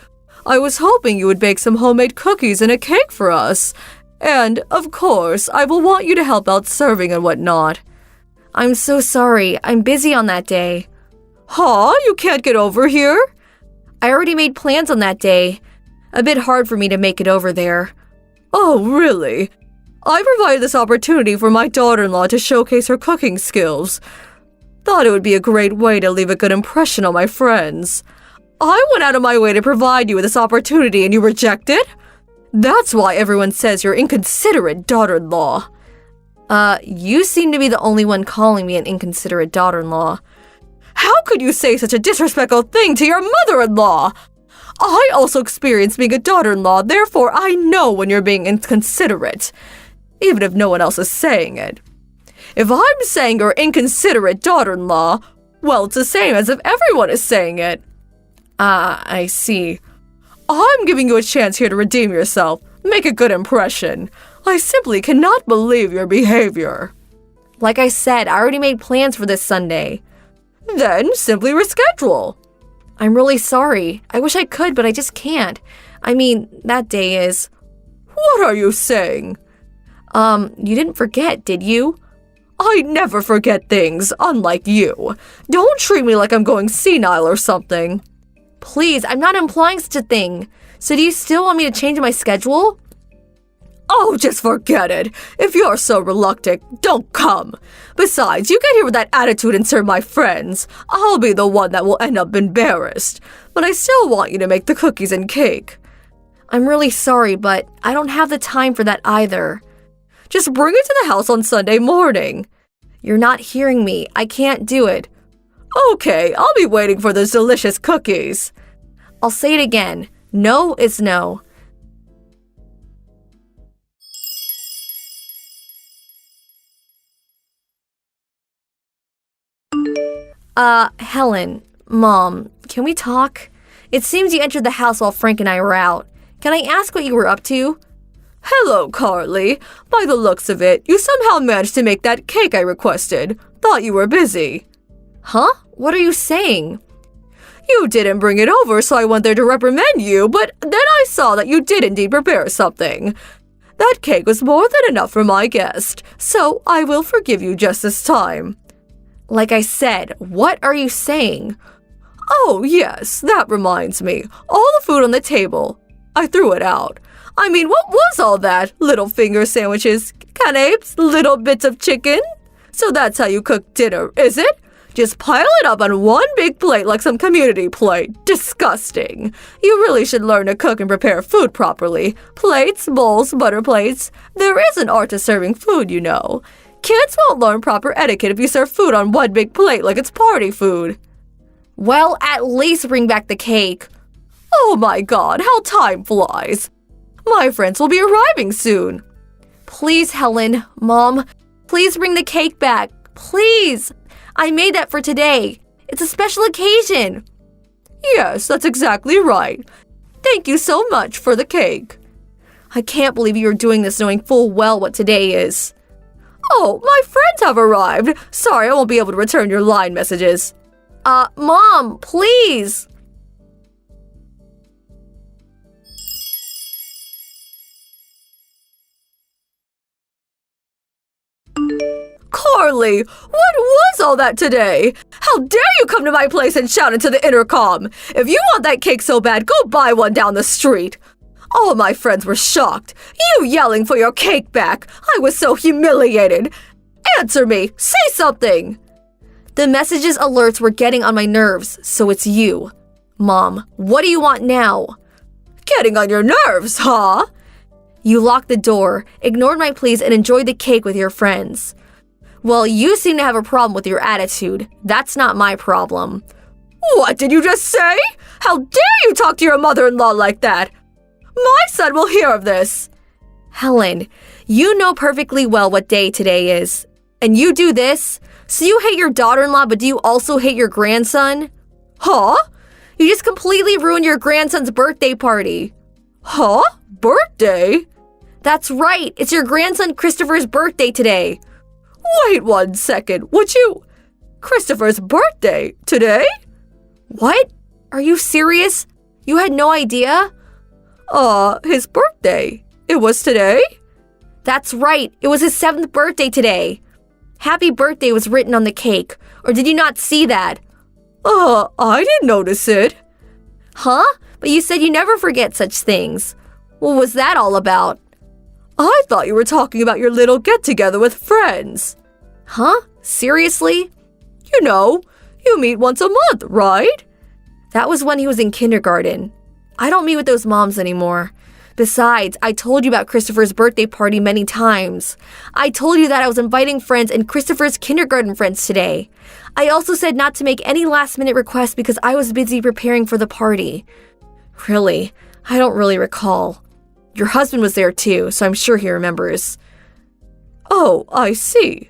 I was hoping you would bake some homemade cookies and a cake for us. And, of course, I will want you to help out serving and whatnot. I'm so sorry. I'm busy on that day. Huh? You can't get over here? I already made plans on that day. A bit hard for me to make it over there. Oh, really? I provided this opportunity for my daughter-in-law to showcase her cooking skills. Thought it would be a great way to leave a good impression on my friends. I went out of my way to provide you with this opportunity and you reject it? That's why everyone says you're inconsiderate daughter-in-law. You seem to be the only one calling me an inconsiderate daughter-in-law. How could you say such a disrespectful thing to your mother-in-law? I also experienced being a daughter-in-law, therefore I know when you're being inconsiderate, even if no one else is saying it. If I'm saying you're inconsiderate daughter-in-law, well, it's the same as if everyone is saying it. I see. I'm giving you a chance here to redeem yourself, make a good impression. I simply cannot believe your behavior. Like I said, I already made plans for this Sunday. Then simply reschedule. I'm really sorry. I wish I could, but I just can't. That day is... What are you saying? You didn't forget, did you? I never forget things, unlike you. Don't treat me like I'm going senile or something. Please, I'm not implying such a thing. So do you still want me to change my schedule? Oh, just forget it. If you're so reluctant, don't come. Besides, you get here with that attitude and serve my friends. I'll be the one that will end up embarrassed. But I still want you to make the cookies and cake. I'm really sorry, but I don't have the time for that either. Just bring it to the house on Sunday morning. You're not hearing me. I can't do it. Okay, I'll be waiting for those delicious cookies. I'll say it again. No is no. Helen, Mom, can we talk? It seems you entered the house while Frank and I were out. Can I ask what you were up to? Hello, Carly. By the looks of it, you somehow managed to make that cake I requested. Thought you were busy. Huh? What are you saying? You didn't bring it over, so I went there to reprimand you, but then I saw that you did indeed prepare something. That cake was more than enough for my guest, so I will forgive you just this time. Like I said, what are you saying? Oh, yes, that reminds me. All the food on the table. I threw it out. I mean, what was all that? Little finger sandwiches, canapes, little bits of chicken? So that's how you cook dinner, is it? Just pile it up on one big plate like some community plate. Disgusting. You really should learn to cook and prepare food properly. Plates, bowls, butter plates. There is an art to serving food, you know. Kids won't learn proper etiquette if you serve food on one big plate like it's party food. Well, at least bring back the cake. Oh my god, how time flies. My friends will be arriving soon. Please, Helen, Mom, please bring the cake back. Please. I made that for today. It's a special occasion. Yes, that's exactly right. Thank you so much for the cake. I can't believe you are doing this knowing full well what today is. Oh, my friends have arrived. Sorry, I won't be able to return your line messages. Mom, please. Carly, what was all that today? How dare you come to my place and shout into the intercom? If you want that cake so bad, go buy one down the street. All my friends were shocked. You yelling for your cake back. I was so humiliated. Answer me. Say something. The messages alerts were getting on my nerves, so it's you. Mom, what do you want now? Getting on your nerves, huh? You locked the door, ignored my pleas, and enjoyed the cake with your friends. Well, you seem to have a problem with your attitude. That's not my problem. What did you just say? How dare you talk to your mother-in-law like that? My son will hear of this. Helen, you know perfectly well what day today is. And you do this? So you hate your daughter-in-law, but do you also hate your grandson? Huh? You just completely ruined your grandson's birthday party. Huh? Birthday? That's right. It's your grandson Christopher's birthday today. Wait 1 second, would you? Christopher's birthday? Today? What? Are you serious? You had no idea? His birthday. It was today? That's right. It was his 7th birthday today. Happy birthday was written on the cake. Or did you not see that? I didn't notice it. Huh? But you said you never forget such things. What was that all about? I thought you were talking about your little get-together with friends. Huh? Seriously? You know, you meet once a month, right? That was when he was in kindergarten. I don't meet with those moms anymore. Besides, I told you about Christopher's birthday party many times. I told you that I was inviting friends and Christopher's kindergarten friends today. I also said not to make any last-minute requests because I was busy preparing for the party. Really, I don't really recall. Your husband was there too, so I'm sure he remembers. Oh, I see.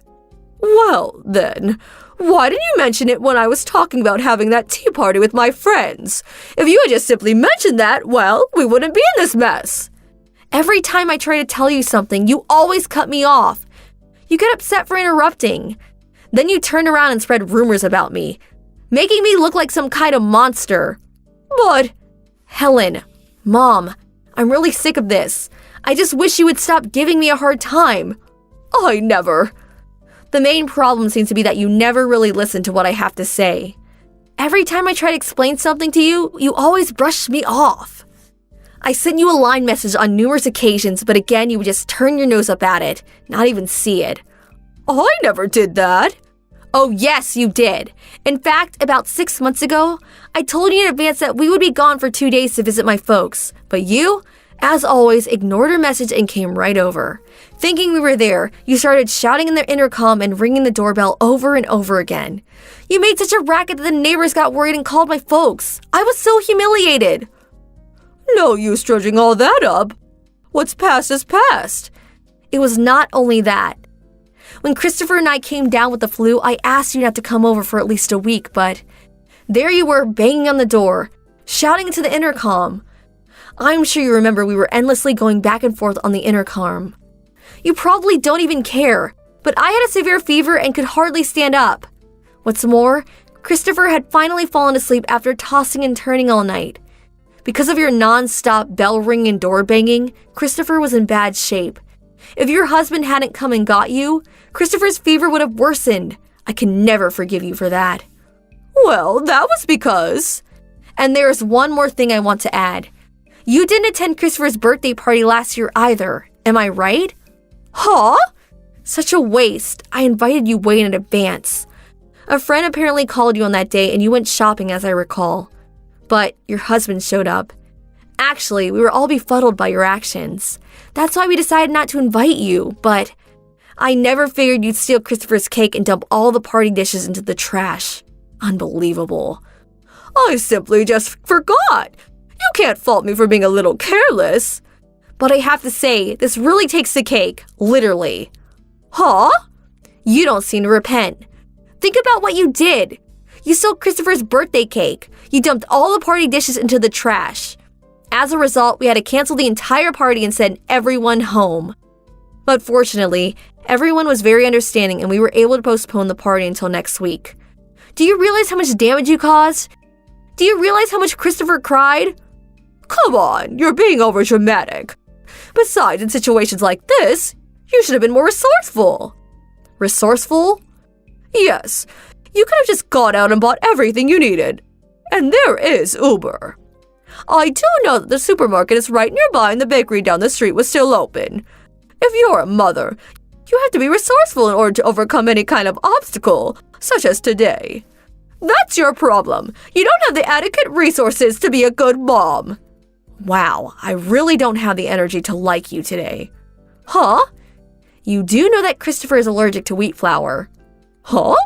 Well, then, why didn't you mention it when I was talking about having that tea party with my friends? If you had just simply mentioned that, well, we wouldn't be in this mess. Every time I try to tell you something, you always cut me off. You get upset for interrupting. Then you turn around and spread rumors about me, making me look like some kind of monster. But, Helen, Mom, I'm really sick of this. I just wish you would stop giving me a hard time. I never. The main problem seems to be that you never really listen to what I have to say. Every time I try to explain something to you, you always brush me off. I sent you a line message on numerous occasions, but again, you would just turn your nose up at it, not even see it. I never did that. Oh, yes, you did. In fact, about 6 months ago, I told you in advance that we would be gone for 2 days to visit my folks, but you, as always, ignored her message and came right over. Thinking we were there, you started shouting in the intercom and ringing the doorbell over and over again. You made such a racket that the neighbors got worried and called my folks. I was so humiliated. No use dredging all that up. What's past is past. It was not only that. When Christopher and I came down with the flu, I asked you not to come over for at least a week, but there you were banging on the door, shouting into the intercom. I'm sure you remember we were endlessly going back and forth on the intercom. You probably don't even care, but I had a severe fever and could hardly stand up. What's more, Christopher had finally fallen asleep after tossing and turning all night. Because of your non-stop bell ringing and door banging, Christopher was in bad shape. If your husband hadn't come and got you, Christopher's fever would have worsened. I can never forgive you for that. Well, that was because... And there's one more thing I want to add. You didn't attend Christopher's birthday party last year either, am I right? Huh? Such a waste. I invited you way in advance. A friend apparently called you on that day and you went shopping, as I recall. But your husband showed up. Actually, we were all befuddled by your actions. That's why we decided not to invite you, but I never figured you'd steal Christopher's cake and dump all the party dishes into the trash. Unbelievable. I simply just forgot. You can't fault me for being a little careless. But I have to say, this really takes the cake, literally. Huh? You don't seem to repent. Think about what you did. You stole Christopher's birthday cake. You dumped all the party dishes into the trash. As a result, we had to cancel the entire party and send everyone home. But fortunately, everyone was very understanding and we were able to postpone the party until next week. Do you realize how much damage you caused? Do you realize how much Christopher cried? Come on, you're being overdramatic. Besides, in situations like this, you should have been more resourceful. Resourceful? Yes, you could have just gone out and bought everything you needed. And there is Uber. I do know that the supermarket is right nearby and the bakery down the street was still open. If you're a mother, you have to be resourceful in order to overcome any kind of obstacle, such as today. That's your problem. You don't have the adequate resources to be a good mom. Wow, I really don't have the energy to like you today. Huh? You do know that Christopher is allergic to wheat flour. Huh?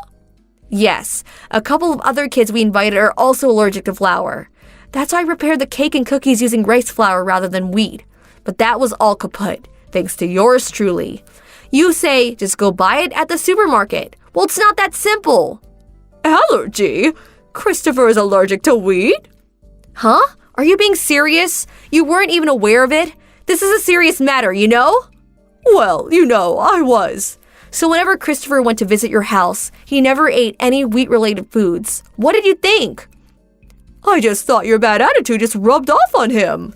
Yes, a couple of other kids we invited are also allergic to flour. That's why I prepared the cake and cookies using rice flour rather than wheat. But that was all kaput, thanks to yours truly. You say, just go buy it at the supermarket. Well, it's not that simple. Allergy? Christopher is allergic to wheat? Huh? Are you being serious? You weren't even aware of it? This is a serious matter, you know? Well, I was. So whenever Christopher went to visit your house, he never ate any wheat-related foods. What did you think? I just thought your bad attitude just rubbed off on him.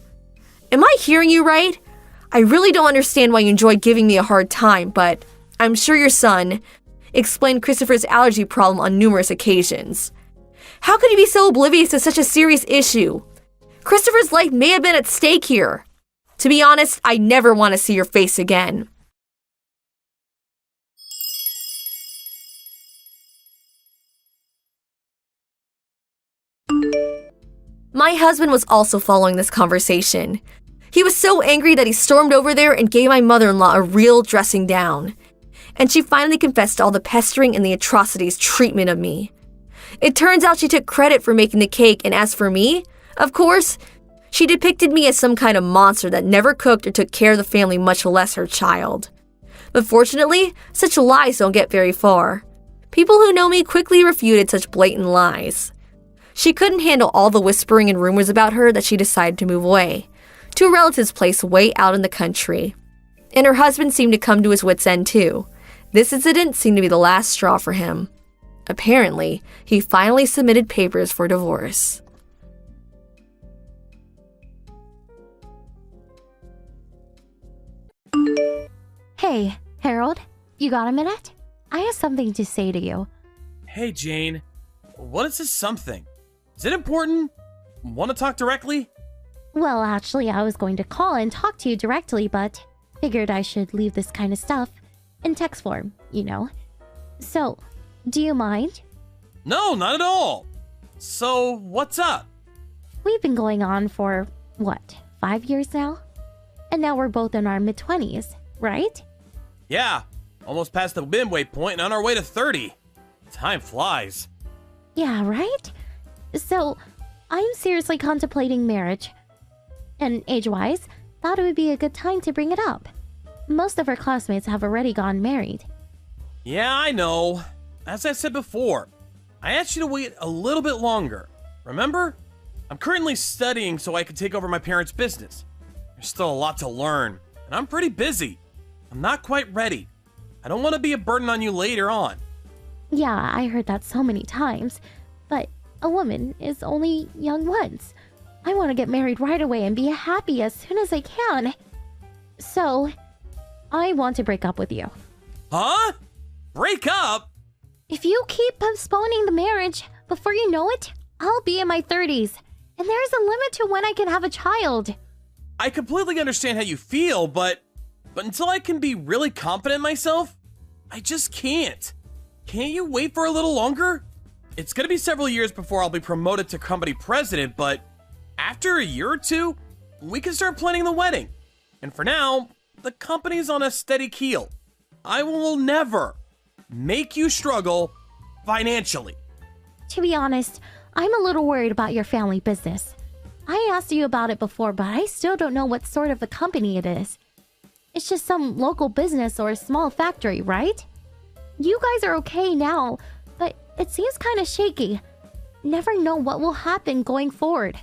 Am I hearing you right? I really don't understand why you enjoy giving me a hard time, but I'm sure your son explained Christopher's allergy problem on numerous occasions. How could you be so oblivious to such a serious issue? Christopher's life may have been at stake here. To be honest, I never want to see your face again. My husband was also following this conversation. He was so angry that he stormed over there and gave my mother-in-law a real dressing down. And she finally confessed to all the pestering and the atrocities treatment of me. It turns out she took credit for making the cake, and as for me, of course, she depicted me as some kind of monster that never cooked or took care of the family, much less her child. But fortunately, such lies don't get very far. People who know me quickly refuted such blatant lies. She couldn't handle all the whispering and rumors about her that she decided to move away, to a relative's place way out in the country. And her husband seemed to come to his wits' end too. This incident seemed to be the last straw for him. Apparently, he finally submitted papers for divorce. Hey, Harold, you got a minute? I have something to say to you. Hey, Jane. What is this something? Is it important? Want to talk directly? Well, actually, I was going to call and talk to you directly, but figured I should leave this kind of stuff in text form, you know. So, do you mind? No, not at all. So, what's up? We've been going on for, 5 years now? And now we're both in our mid-20s, right? Yeah, almost past the midway point and on our way to 30. Time flies. Yeah, right? So, I'm seriously contemplating marriage. And age-wise, thought it would be a good time to bring it up. Most of our classmates have already gotten married. Yeah, I know. As I said before, I asked you to wait a little bit longer. Remember? I'm currently studying so I can take over my parents' business. There's still a lot to learn, and I'm pretty busy. I'm not quite ready. I don't want to be a burden on you later on. Yeah, I heard that so many times. But a woman is only young once. I want to get married right away and be happy as soon as I can. So, I want to break up with you. Huh? Break up? If you keep postponing the marriage, before you know it, I'll be in my 30s. And there's a limit to when I can have a child. I completely understand how you feel, but until I can be really confident in myself, I just can't. Can't you wait for a little longer? It's gonna be several years before I'll be promoted to company president, but after a year or two, we can start planning the wedding. And for now, the company's on a steady keel. I will never make you struggle financially. To be honest, I'm a little worried about your family business. I asked you about it before, but I still don't know what sort of a company it is. It's just some local business or a small factory, right? You guys are okay now, but it seems kind of shaky. Never know what will happen going forward.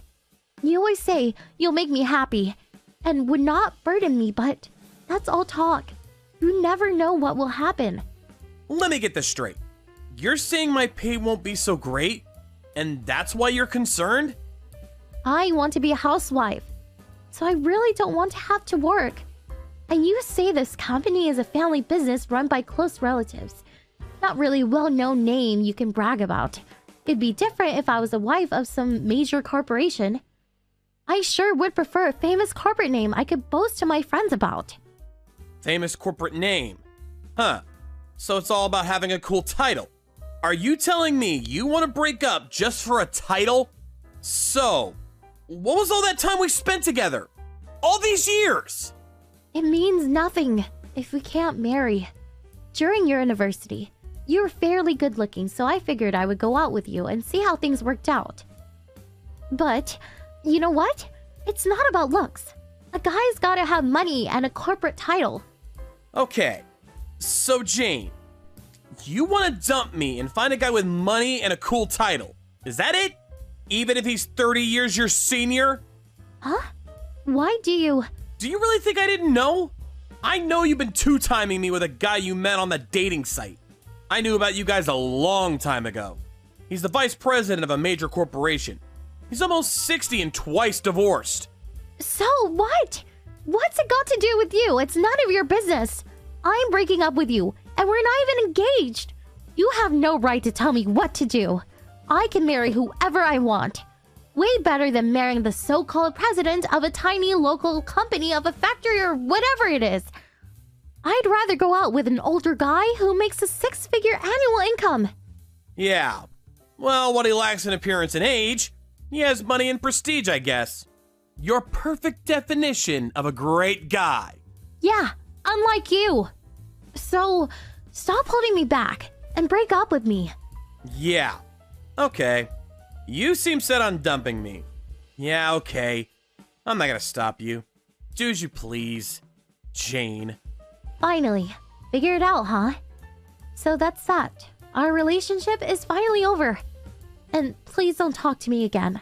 You always say you'll make me happy and would not burden me, but that's all talk. You never know what will happen. Let me get this straight. You're saying my pay won't be so great, and that's why you're concerned? I want to be a housewife, so I really don't want to have to work. And you say this company is a family business run by close relatives. Not really well-known name you can brag about. It'd be different if I was a wife of some major corporation. I sure would prefer a famous corporate name I could boast to my friends about. Famous corporate name. Huh. So it's all about having a cool title. Are you telling me you want to break up just for a title? So, what was all that time we spent together? All these years? It means nothing if we can't marry. During your university, you were fairly good looking, so I figured I would go out with you and see how things worked out. But, you know what? It's not about looks. A guy's gotta have money and a corporate title. Okay, so Jane, you want to dump me and find a guy with money and a cool title. Is that it? Even if he's 30 years your senior? Huh? Why do you... Do you really think I didn't know? I know you've been two-timing me with a guy you met on the dating site. I knew about you guys a long time ago. He's the vice president of a major corporation. He's almost 60 and twice divorced. So what? What's it got to do with you? It's none of your business. I'm breaking up with you, and we're not even engaged. You have no right to tell me what to do. I can marry whoever I want. Way better than marrying the so-called president of a tiny local company of a factory or whatever it is. I'd rather go out with an older guy who makes a six-figure annual income. Yeah. Well, what he lacks in appearance and age, he has money and prestige, I guess. Your perfect definition of a great guy. Yeah, unlike you. So, stop holding me back and break up with me. Yeah. Okay. You seem set on dumping me. Yeah, okay. I'm not gonna stop you. Do as you please, Jane. Finally. Figure it out, huh? So that's that. Our relationship is finally over. And please don't talk to me again.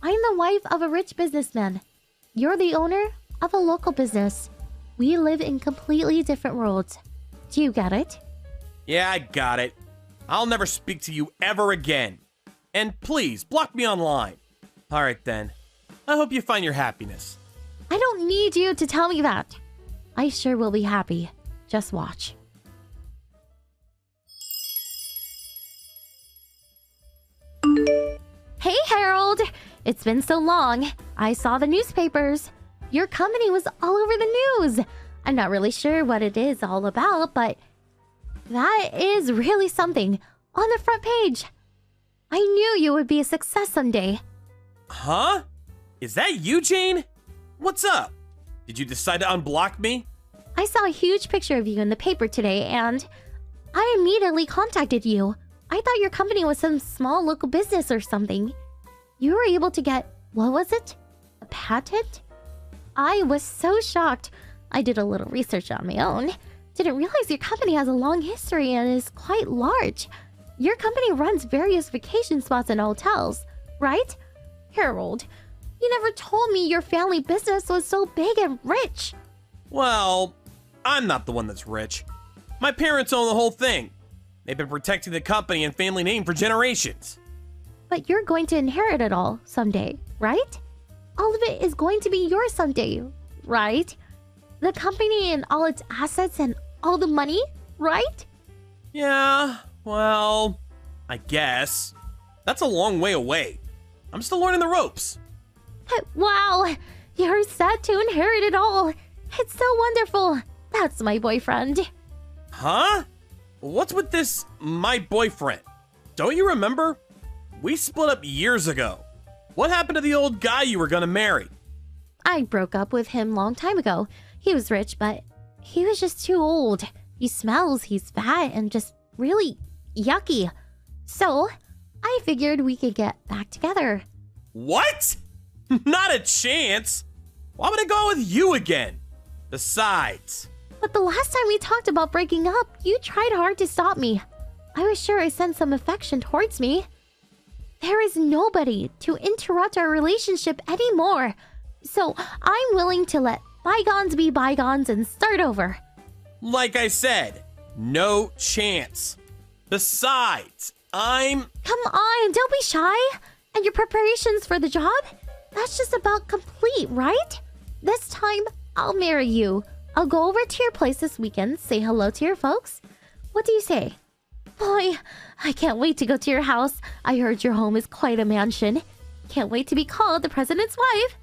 I'm the wife of a rich businessman. You're the owner of a local business. We live in completely different worlds. Do you get it? Yeah, I got it. I'll never speak to you ever again. And please, block me online. Alright then. I hope you find your happiness. I don't need you to tell me that. I sure will be happy. Just watch. Hey, Harold! It's been so long. I saw the newspapers. Your company was all over the news. I'm not really sure what it is all about, but that is really something on the front page. I knew you would be a success someday. Huh? Is that you, Jane? What's up? Did you decide to unblock me? I saw a huge picture of you in the paper today, and I immediately contacted you. I thought your company was some small local business or something. You were able to get, what was it? A patent? I was so shocked. I did a little research on my own. Didn't realize your company has a long history and is quite large. Your company runs various vacation spots and hotels, right? Harold, you never told me your family business was so big and rich. Well, I'm not the one that's rich. My parents own the whole thing. They've been protecting the company and family name for generations. But you're going to inherit it all someday, right? All of it is going to be yours someday, right? The company and all its assets and all the money, right? Yeah, well, I guess. That's a long way away. I'm still learning the ropes. Wow, You're set to inherit it all. It's so wonderful. That's my boyfriend. Huh? What's with this, my boyfriend? Don't you remember? We split up years ago. What happened to the old guy you were gonna marry? I broke up with him long time ago. He was rich, but he was just too old. He smells, he's fat, and just really yucky. So, I figured we could get back together. What? Not a chance. Why would I go with you again? Besides, But the last time we talked about breaking up, you tried hard to stop me. I was sure I sensed some affection towards me. There is nobody to interrupt our relationship anymore. So I'm willing to let bygones be bygones and start over. like I said, no chance. Besides, Come on, don't be shy. And your preparations for the job? That's just about complete, right? This time, I'll marry you. I'll go over to your place this weekend, say hello to your folks. What do you say? Boy, I can't wait to go to your house. I heard your home is quite a mansion. Can't wait to be called the president's wife.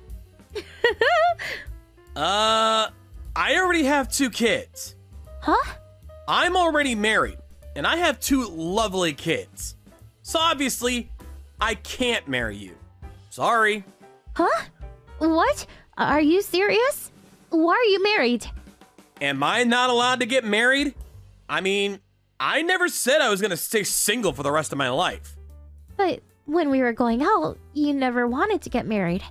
I already have 2 kids. Huh? I'm already married, and I have 2 lovely kids. So obviously, I can't marry you. Sorry. Huh? What? Are you serious? Why are you married? Am I not allowed to get married? I mean, I never said I was gonna stay single for the rest of my life. But when we were going out, you never wanted to get married.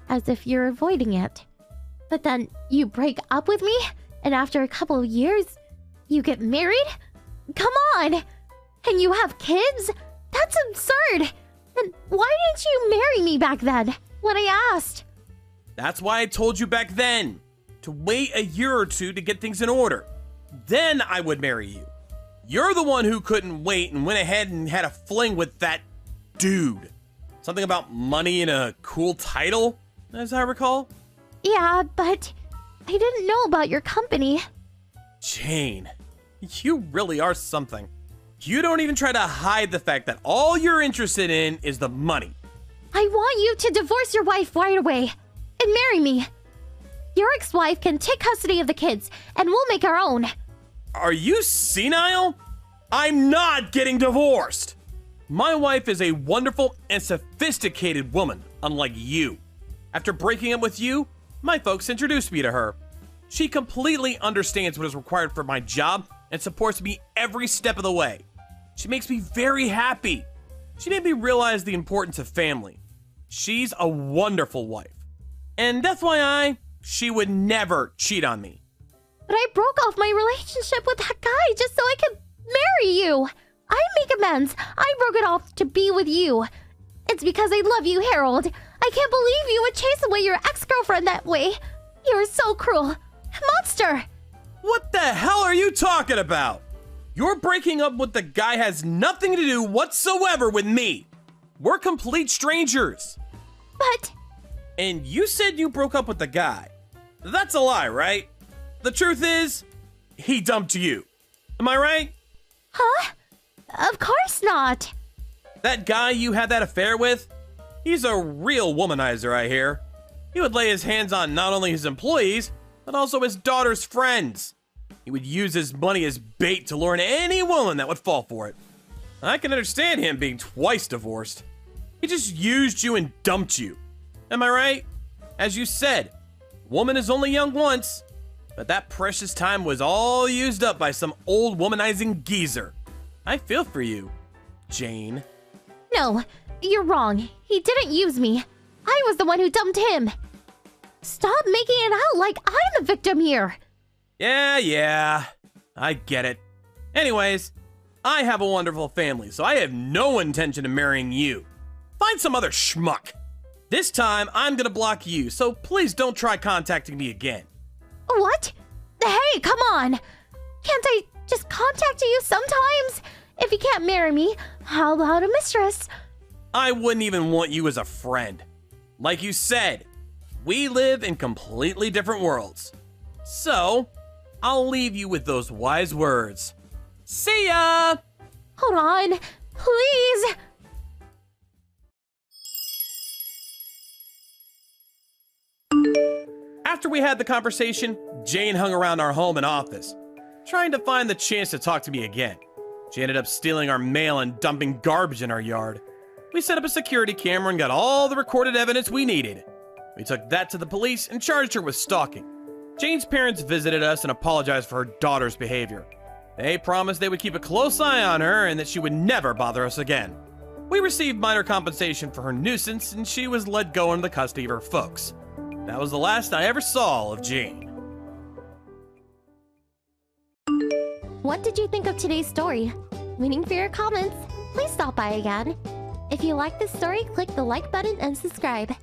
As if you're avoiding it. But then you break up with me, and after a couple of years, you get married? Come on! And you have kids? That's absurd! Then why didn't you marry me back then, when I asked? That's why I told you back then to wait a year or 2 to get things in order. Then I would marry you. You're the one who couldn't wait and went ahead and had a fling with that dude. Something about money and a cool title, as I recall. Yeah, but I didn't know about your company. Jane, you really are something. You don't even try to hide the fact that all you're interested in is the money. I want you to divorce your wife right away and marry me. Your ex-wife can take custody of the kids, and we'll make our own. Are you senile? I'm not getting divorced. My wife is a wonderful and sophisticated woman, unlike you. After breaking up with you, my folks introduced me to her. She completely understands what is required for my job and supports me every step of the way. She makes me very happy. She made me realize the importance of family. She's a wonderful wife. And FYI, she would never cheat on me. But I broke off my relationship with that guy just so I could marry you. I make amends. I broke it off to be with you. It's because I love you, Harold. I can't believe you would chase away your ex-girlfriend that way. You're so cruel. Monster! What the hell are you talking about? Your breaking up with the guy has nothing to do whatsoever with me. We're complete strangers. But And you said you broke up with the guy. That's a lie, right? The truth is, he dumped you. Am I right? huh? Of course not. That guy you had that affair with, he's a real womanizer, I hear. He would lay his hands on not only his employees, but also his daughter's friends. He would use his money as bait to lure in any woman that would fall for it. I can understand him being twice divorced. He just used you and dumped you. Am I right? As you said, woman is only young once, but that precious time was all used up by some old womanizing geezer. I feel for you, Jane. No, you're wrong. He didn't use me. I was the one who dumped him. Stop making it out like I'm the victim here. Yeah, I get it. Anyways, I have a wonderful family, so I have no intention of marrying you. Find some other schmuck. This time, I'm gonna block you, so please don't try contacting me again. What? Hey, come on. Can't I just contact you sometimes? If you can't marry me, how about a mistress? I wouldn't even want you as a friend. Like you said, we live in completely different worlds. So, I'll leave you with those wise words. See ya! Hold on, please. After we had the conversation, Jane hung around our home and office, trying to find the chance to talk to me again. She ended up stealing our mail and dumping garbage in our yard. We set up a security camera and got all the recorded evidence we needed. We took that to the police and charged her with stalking. Jane's parents visited us and apologized for her daughter's behavior. They promised they would keep a close eye on her and that she would never bother us again. We received minor compensation for her nuisance, and she was let go into the custody of her folks. That was the last I ever saw of Jane. What did you think of today's story? Waiting for your comments. Please stop by again. If you like this story, click the like button and subscribe.